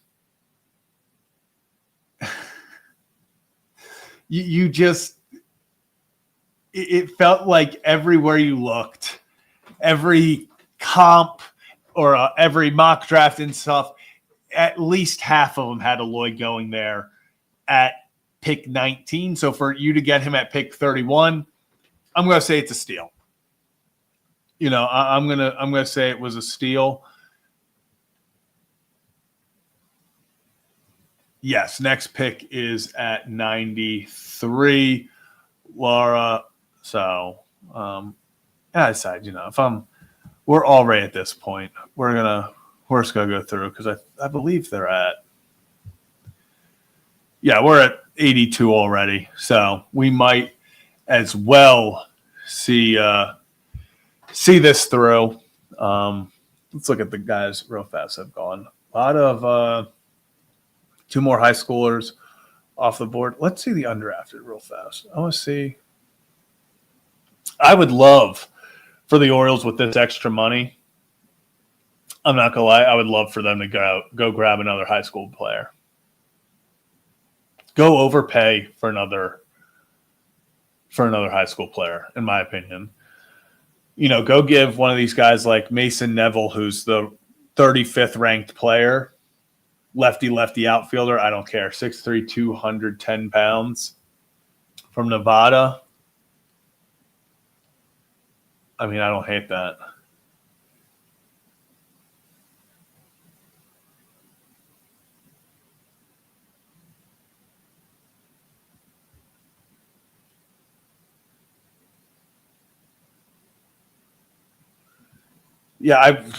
it felt like everywhere you looked, every comp or every mock draft and stuff, at least half of them had Aloy going there at pick 19. So for you to get him at pick 31, I'm going to say it's a steal. I'm going to say it was a steal. Yes, next pick is at 93. Laura. So, as I said, if we're all right at this point. We're just gonna go through because I believe they're at. Yeah, we're at 82 already, so we might as well see this through. Let's look at the guys real fast. I've gone a lot of 2 more high schoolers off the board. Let's see the undrafted real fast. I want to see. I would love for the Orioles with this extra money. I'm not gonna lie. I would love for them to go grab another high school player. Go overpay for another high school player, in my opinion. Go give one of these guys like Mason Neville, who's the 35th ranked player, lefty outfielder. I don't care. 6'3", 210 pounds from Nevada. I mean, I don't hate that. Yeah, I've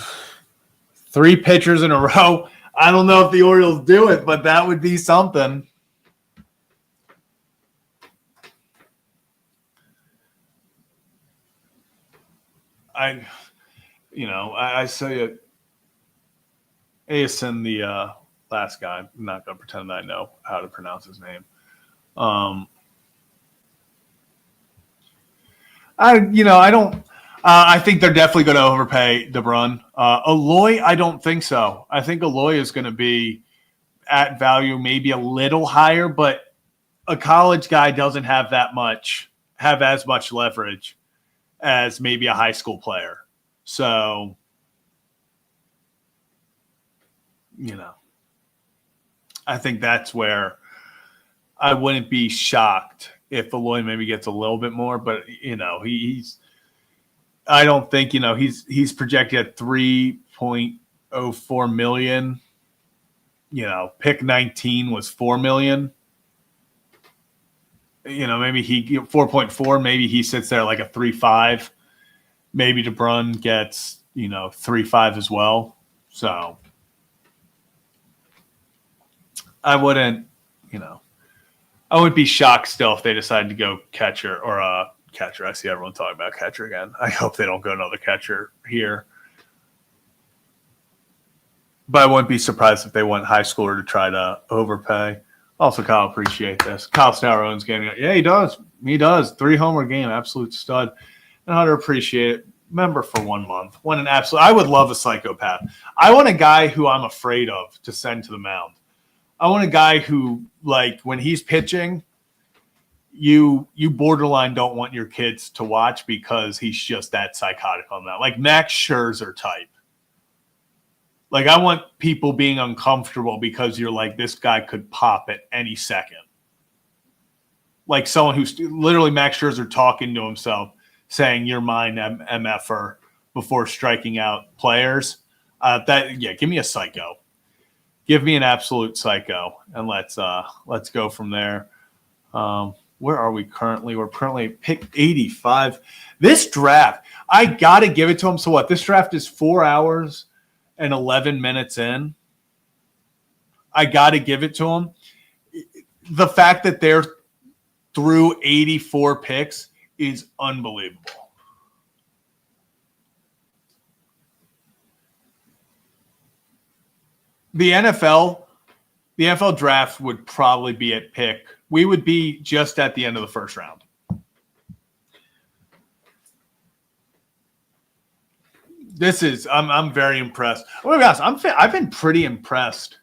3 pitchers in a row. I don't know if the Orioles do it, but that would be something. I saw you. Asen, the last guy. I'm not going to pretend I know how to pronounce his name. I don't. I think they're definitely going to overpay De Brun. Aloy, I don't think so. I think Aloy is going to be at value, maybe a little higher, but a college guy doesn't have as much leverage as maybe a high school player. So, I think that's where I wouldn't be shocked if Aloy maybe gets a little bit more, but he's. I don't think he's projected at 3.04 million. Pick 19 was 4 million. Maybe he 4.4. Maybe he sits there like a 3.5. Maybe De Brun gets 3.5 as well. So I wouldn't be shocked still if they decided to go catcher or catcher. I see everyone talking about catcher again. I hope they don't go another catcher here. But I wouldn't be surprised if they went high schooler to try to overpay. Also, Kyle, appreciate this. Kyle Stower owns getting it. Yeah, he does. He does. 3 homer game, absolute stud. And Hunter, appreciate it. Member for 1 month. I would love a psychopath. I want a guy who I'm afraid of to send to the mound. I want a guy who, like, when he's pitching, you borderline don't want your kids to watch because he's just that psychotic on that. Like Max Scherzer type. Like I want people being uncomfortable because you're like, this guy could pop at any second. Like someone who's literally Max Scherzer talking to himself, saying you're mine, MFer, before striking out players. Give me a psycho. Give me an absolute psycho, and let's go from there. Where are we currently? We're currently pick 85. This draft, I got to give it to him. So what? This draft is 4 hours and 11 minutes in. I got to give it to him. The fact that they're through 84 picks is unbelievable. The NFL draft would probably be at pick. We would be just at the end of the first round. I'm very impressed. Oh my gosh, I've been pretty impressed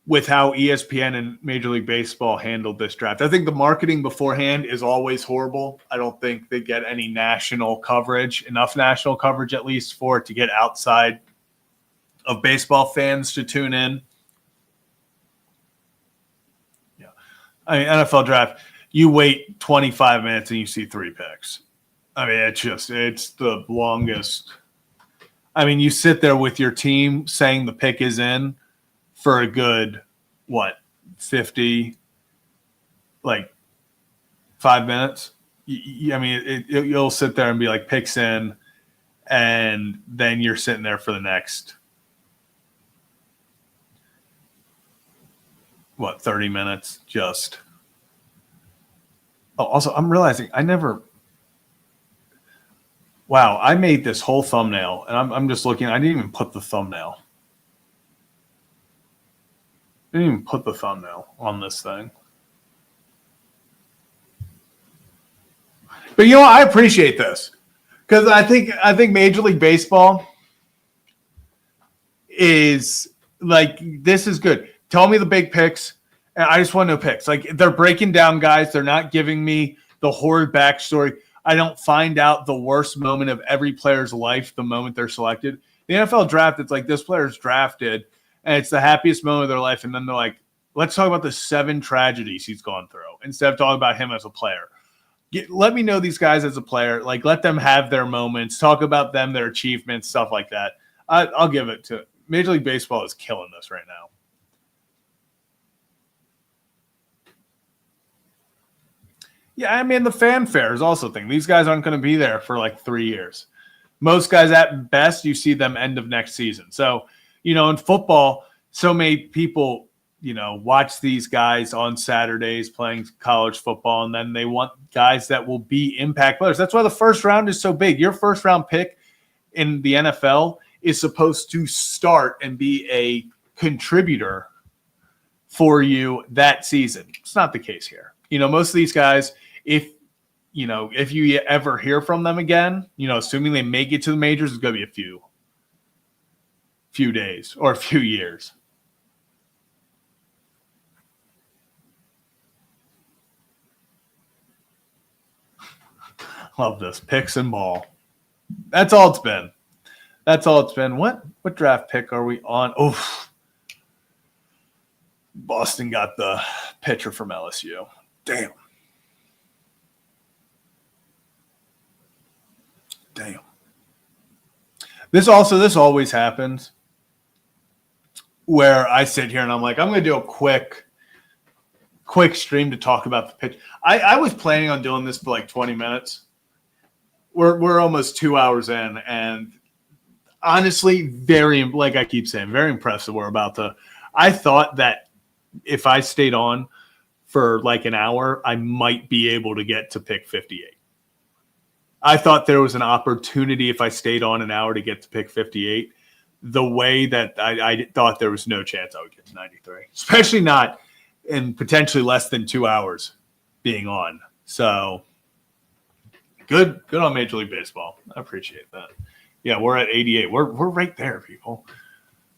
with how ESPN and Major League Baseball handled this draft. I think the marketing beforehand is always horrible. I don't think they get any national coverage, enough national coverage at least for it to get outside of baseball fans to tune in. Yeah. I mean, NFL draft, you wait 25 minutes and you see 3 picks. I mean, it's the longest. I mean, you sit there with your team saying the pick is in, for a good, 50, 5 minutes. I mean, you'll sit there and be like picks in, and then you're sitting there for the next, 30 minutes just. Oh, also, I'm realizing I made this whole thumbnail, and I'm just looking. I didn't even put the thumbnail. I didn't even put the thumbnail on this thing. But I appreciate this because I think Major League Baseball is this is good. Tell me the big picks, and I just want to know picks. They're breaking down guys. They're not giving me the horrid backstory. I don't find out the worst moment of every player's life the moment they're selected. The NFL draft, it's this player's drafted, and it's the happiest moment of their life, and then they're like, let's talk about the 7 tragedies he's gone through instead of talking about him as a player. Let me know these guys as a player. Let them have their moments. Talk about them, their achievements, stuff like that. I'll give it to Major League Baseball is killing this right now. Yeah, I mean, the fanfare is also a thing. These guys aren't going to be there for 3 years. Most guys, at best, you see them end of next season. So, in football, so many people, watch these guys on Saturdays playing college football, and then they want guys that will be impact players. That's why the first round is so big. Your first round pick in the NFL is supposed to start and be a contributor for you that season. It's not the case here. Most of these guys, if you ever hear from them again, assuming they make it to the majors, it's going to be a few days or a few years. Love this. Picks and ball. That's all it's been. What draft pick are we on? Oh, Boston got the pitcher from LSU. Damn. This always happens where I sit here and I'm like, I'm going to do a quick stream to talk about the pitch. I was planning on doing this for 20 minutes. We're almost 2 hours in, and honestly, like I keep saying, very impressive. I thought that if I stayed on for an hour, I might be able to get to pick 58. I thought there was an opportunity if I stayed on an hour to get to pick 58. The way that I thought there was no chance I would get to 93, especially not in potentially less than 2 hours being on. So good on Major League Baseball. I appreciate that. Yeah, we're at 88. We're right there, people.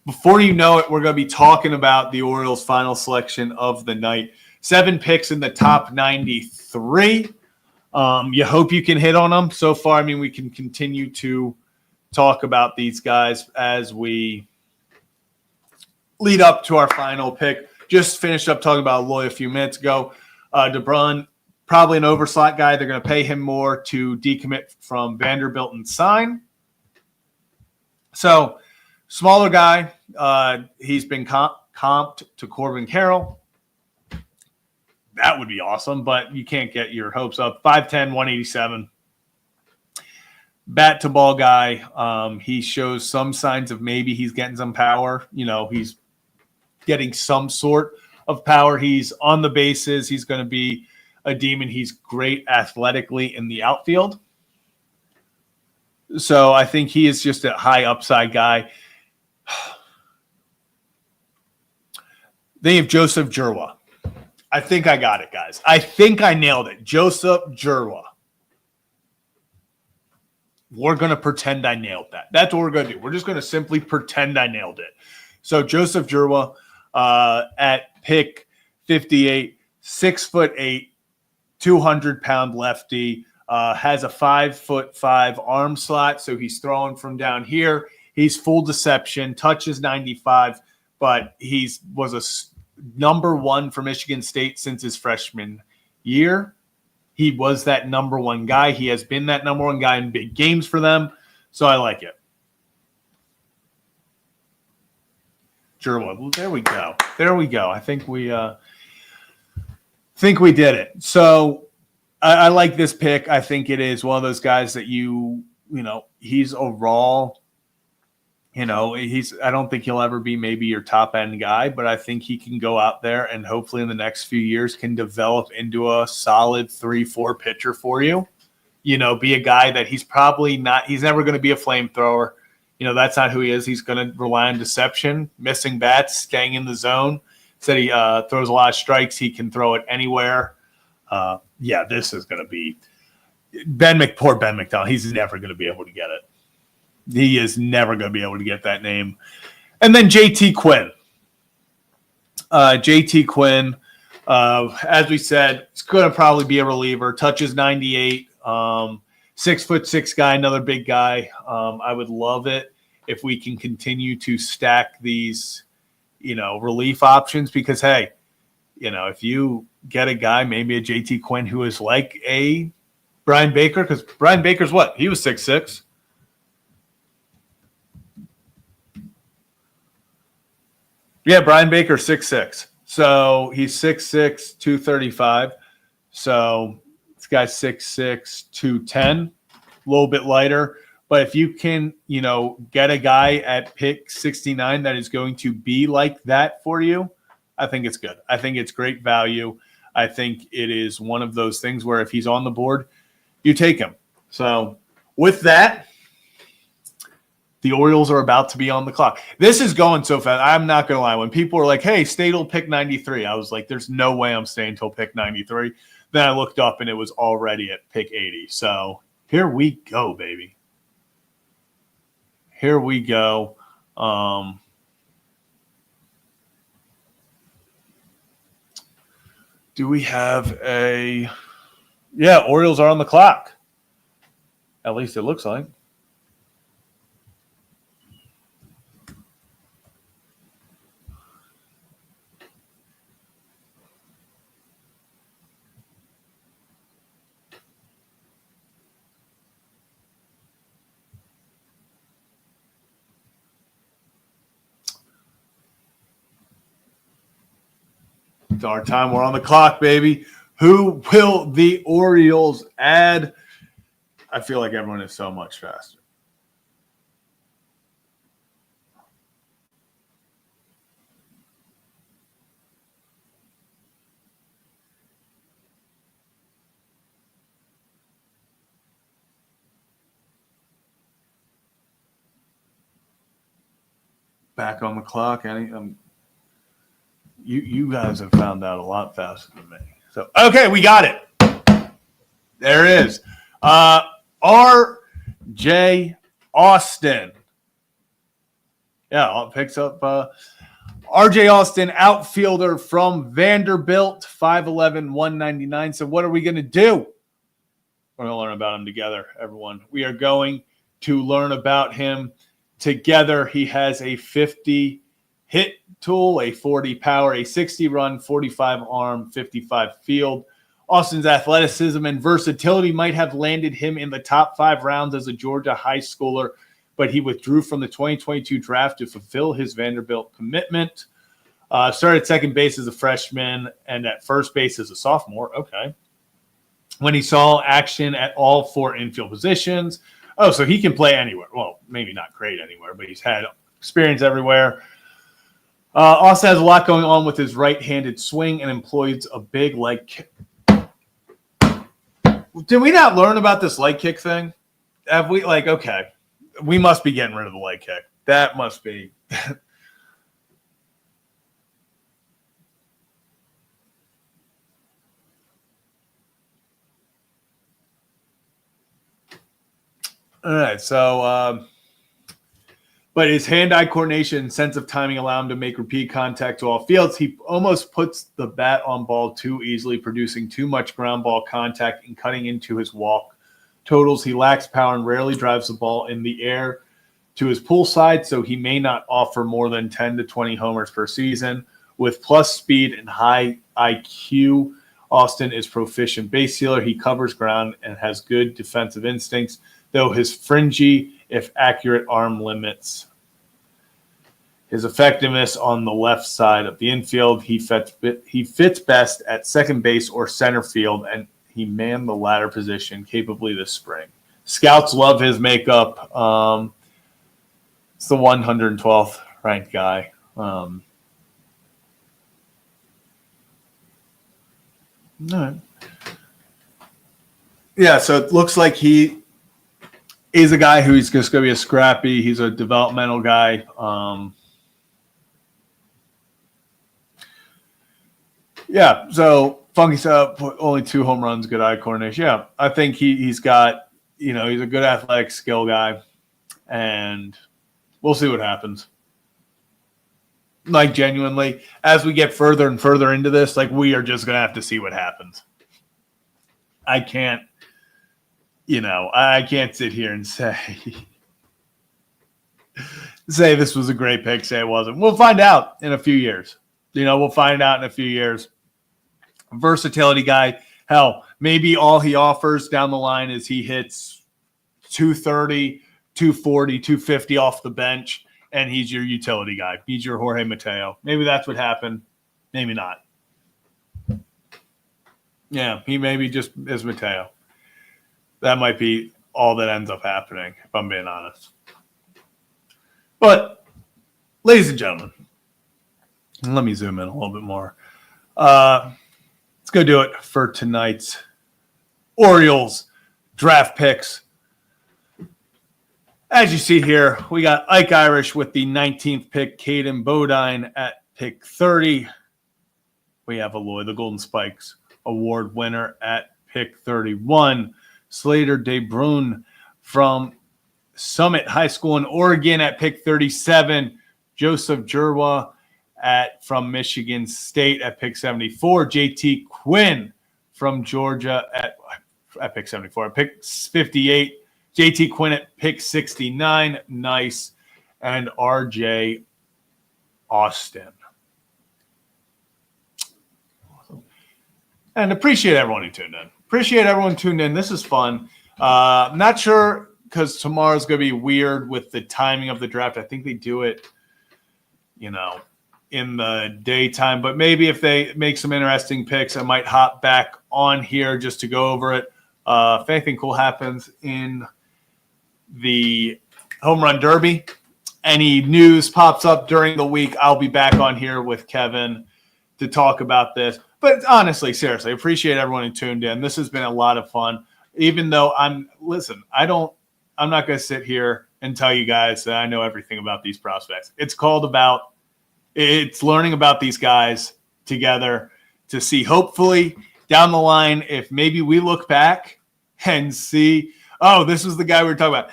Before you know it, we're going to be talking about the Orioles' final selection of the night. 7 picks in the top 93. You hope you can hit on them. So far, I mean, we can continue to talk about these guys as we lead up to our final pick. Just finished up talking about Aloy a few minutes ago. De Brun, probably an overslot guy. They're going to pay him more to decommit from Vanderbilt and sign. So, smaller guy. He's been comped to Corbin Carroll. That would be awesome, but you can't get your hopes up. 5'10", 187. Bat to ball guy. He shows some signs of maybe he's getting some power. He's getting some sort of power. He's on the bases. He's going to be a demon. He's great athletically in the outfield. So I think he is just a high upside guy. They have Joseph Jurwa. I think I got it, guys. I think I nailed it. Joseph Jurwa. We're going to pretend I nailed that. That's what we're going to do. We're just going to simply pretend I nailed it. So Joseph Jurwa at pick 58, 6'8", 200-pound lefty, has a 5'5" arm slot. So he's throwing from down here. He's full deception, touches 95, but was a number 1 for Michigan State since his freshman year. He was that number 1 guy. He has been that number 1 guy in big games for them. So I like it. Sure would. Well, there we go. There we go. I think we did it. So I like this pick. I think it is one of those guys that he's a raw. I don't think he'll ever be maybe your top end guy, but I think he can go out there and hopefully in the next few years can develop into a solid 3-4 pitcher for you. Be a guy that he's never going to be a flamethrower. That's not who he is. He's going to rely on deception, missing bats, staying in the zone. Said he throws a lot of strikes. He can throw it anywhere. This is going to be poor Ben McDonald. He's never going to be able to get it. He is never going to be able to get that name. And then JT Quinn. JT Quinn, as we said, it's going to probably be a reliever. Touches 98. 6'6" guy, another big guy. I would love it if we can continue to stack these, relief options because, hey, if you get a guy, maybe a JT Quinn who is like a Brian Baker, because Brian Baker's what? He was 6'6". Yeah, Brian Baker 6'6". So he's 6'6", 235. So this guy's 6'6", 210, a little bit lighter. But if you can, get a guy at pick 69 that is going to be like that for you, I think it's good. I think it's great value. I think it is one of those things where if he's on the board, you take him. So with that, the Orioles are about to be on the clock. This is going so fast. I'm not going to lie. When people are like, hey, stay till pick 93, I was like, there's no way I'm staying till pick 93. Then I looked up and it was already at pick 80. So here we go, baby. Here we go. Do we have a – yeah, Orioles are on the clock. At least it looks like. It's our time. We're on the clock, baby. Who will the Orioles add? I feel like everyone is so much faster. Back on the clock. You guys have found out a lot faster than me. So, okay, we got it. There it is. R.J. Austin. Yeah, picks up R.J. Austin, outfielder from Vanderbilt, 5'11", 199. So what are we going to do? We're going to learn about him together, everyone. We are going to learn about him together. He has a 50 hit tool, a 40 power, a 60 run, 45 arm, 55 field. Austin's athleticism and versatility might have landed him in the top 5 rounds as a Georgia high schooler, but he withdrew from the 2022 draft to fulfill his Vanderbilt commitment. Started second base as a freshman and at first base as a sophomore. Okay. When he saw action at all 4 infield positions. Oh, so he can play anywhere. Well, maybe not great anywhere, but he's had experience everywhere. Austin has a lot going on with his right-handed swing and employs a big leg kick. Did we not learn about this leg kick thing? Have we, okay, we must be getting rid of the leg kick. That must be. All right, so but his hand-eye coordination and sense of timing allow him to make repeat contact to all fields. He almost puts the bat on ball too easily, producing too much ground ball contact and cutting into his walk totals. He lacks power and rarely drives the ball in the air to his pull side, so he may not offer more than 10 to 20 homers per season. With plus speed and high IQ, Austin is proficient base stealer. He covers ground and has good defensive instincts, though his fringy, if accurate, arm limits His effectiveness on the left side of the infield, he fits best at second base or center field, and he manned the latter position capably this spring. Scouts love his makeup. It's the 112th ranked guy. All right. Yeah, so it looks like he is a guy who's just going to be a scrappy. He's a developmental guy. Yeah, so Funky said only 2 home runs, good eye coordination. Yeah, I think he's got, he's a good athletic skill guy, and we'll see what happens. Like, genuinely, as we get further and further into this, like, we are just going to have to see what happens. I can't sit here and say this was a great pick, say it wasn't. We'll find out in a few years. Versatility guy. Hell, maybe all he offers down the line is he hits 230, 240, 250 off the bench, and he's your utility guy. He's your Jorge Mateo. Maybe that's what happened. Maybe not. Yeah, he maybe just is Mateo. That might be all that ends up happening, if I'm being honest. But, ladies and gentlemen, let me zoom in a little bit more. Let's go do it for tonight's Orioles draft picks. As you see here, we got Ike Irish with the 19th pick, Caden Bodine at pick 30. We have Aloy, the Golden Spikes Award winner, at pick 31. Slater De Brun from Summit High School in Oregon at pick 37. Joseph Jerwa from Michigan State at pick 74. JT Quinn from Georgia at pick 74. At pick 58. JT Quinn at pick 69. Nice. And RJ Austin. And appreciate everyone who tuned in. This is fun. Not sure, because tomorrow's going to be weird with the timing of the draft. I think they do it, in the daytime. But maybe if they make some interesting picks, I might hop back on here just to go over it. If anything cool happens in the Home Run Derby, any news pops up during the week, I'll be back on here with Kevin to talk about this. But honestly, seriously, appreciate everyone who tuned in. This has been a lot of fun. Even though I'm not going to sit here and tell you guys that I know everything about these prospects. It's learning about these guys together to see, hopefully down the line, if maybe we look back and see, oh, this was the guy we were talking about.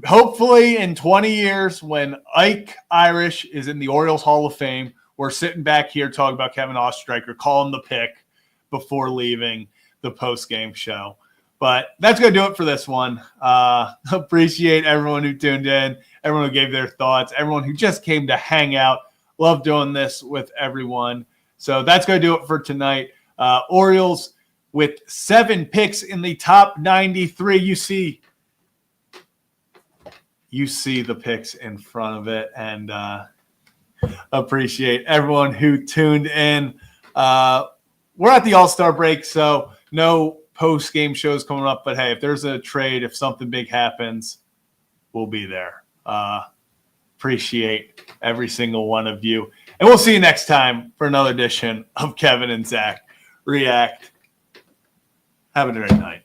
Hopefully in 20 years, when Ike Irish is in the Orioles Hall of Fame, we're sitting back here talking about Kevin Oestreicher, calling the pick before leaving the post-game show. But that's going to do it for this one. Appreciate everyone who tuned in, everyone who gave their thoughts, everyone who just came to hang out. Love doing this with everyone. So that's going to do it for tonight. Orioles with 7 picks in the top 93. You see the picks in front of it, and appreciate everyone who tuned in. We're at the All-Star break, so no post-game shows coming up. But, hey, if there's a trade, if something big happens, we'll be there. Appreciate every single one of you. And we'll see you next time for another edition of Kevin and Zach React. Have a great night.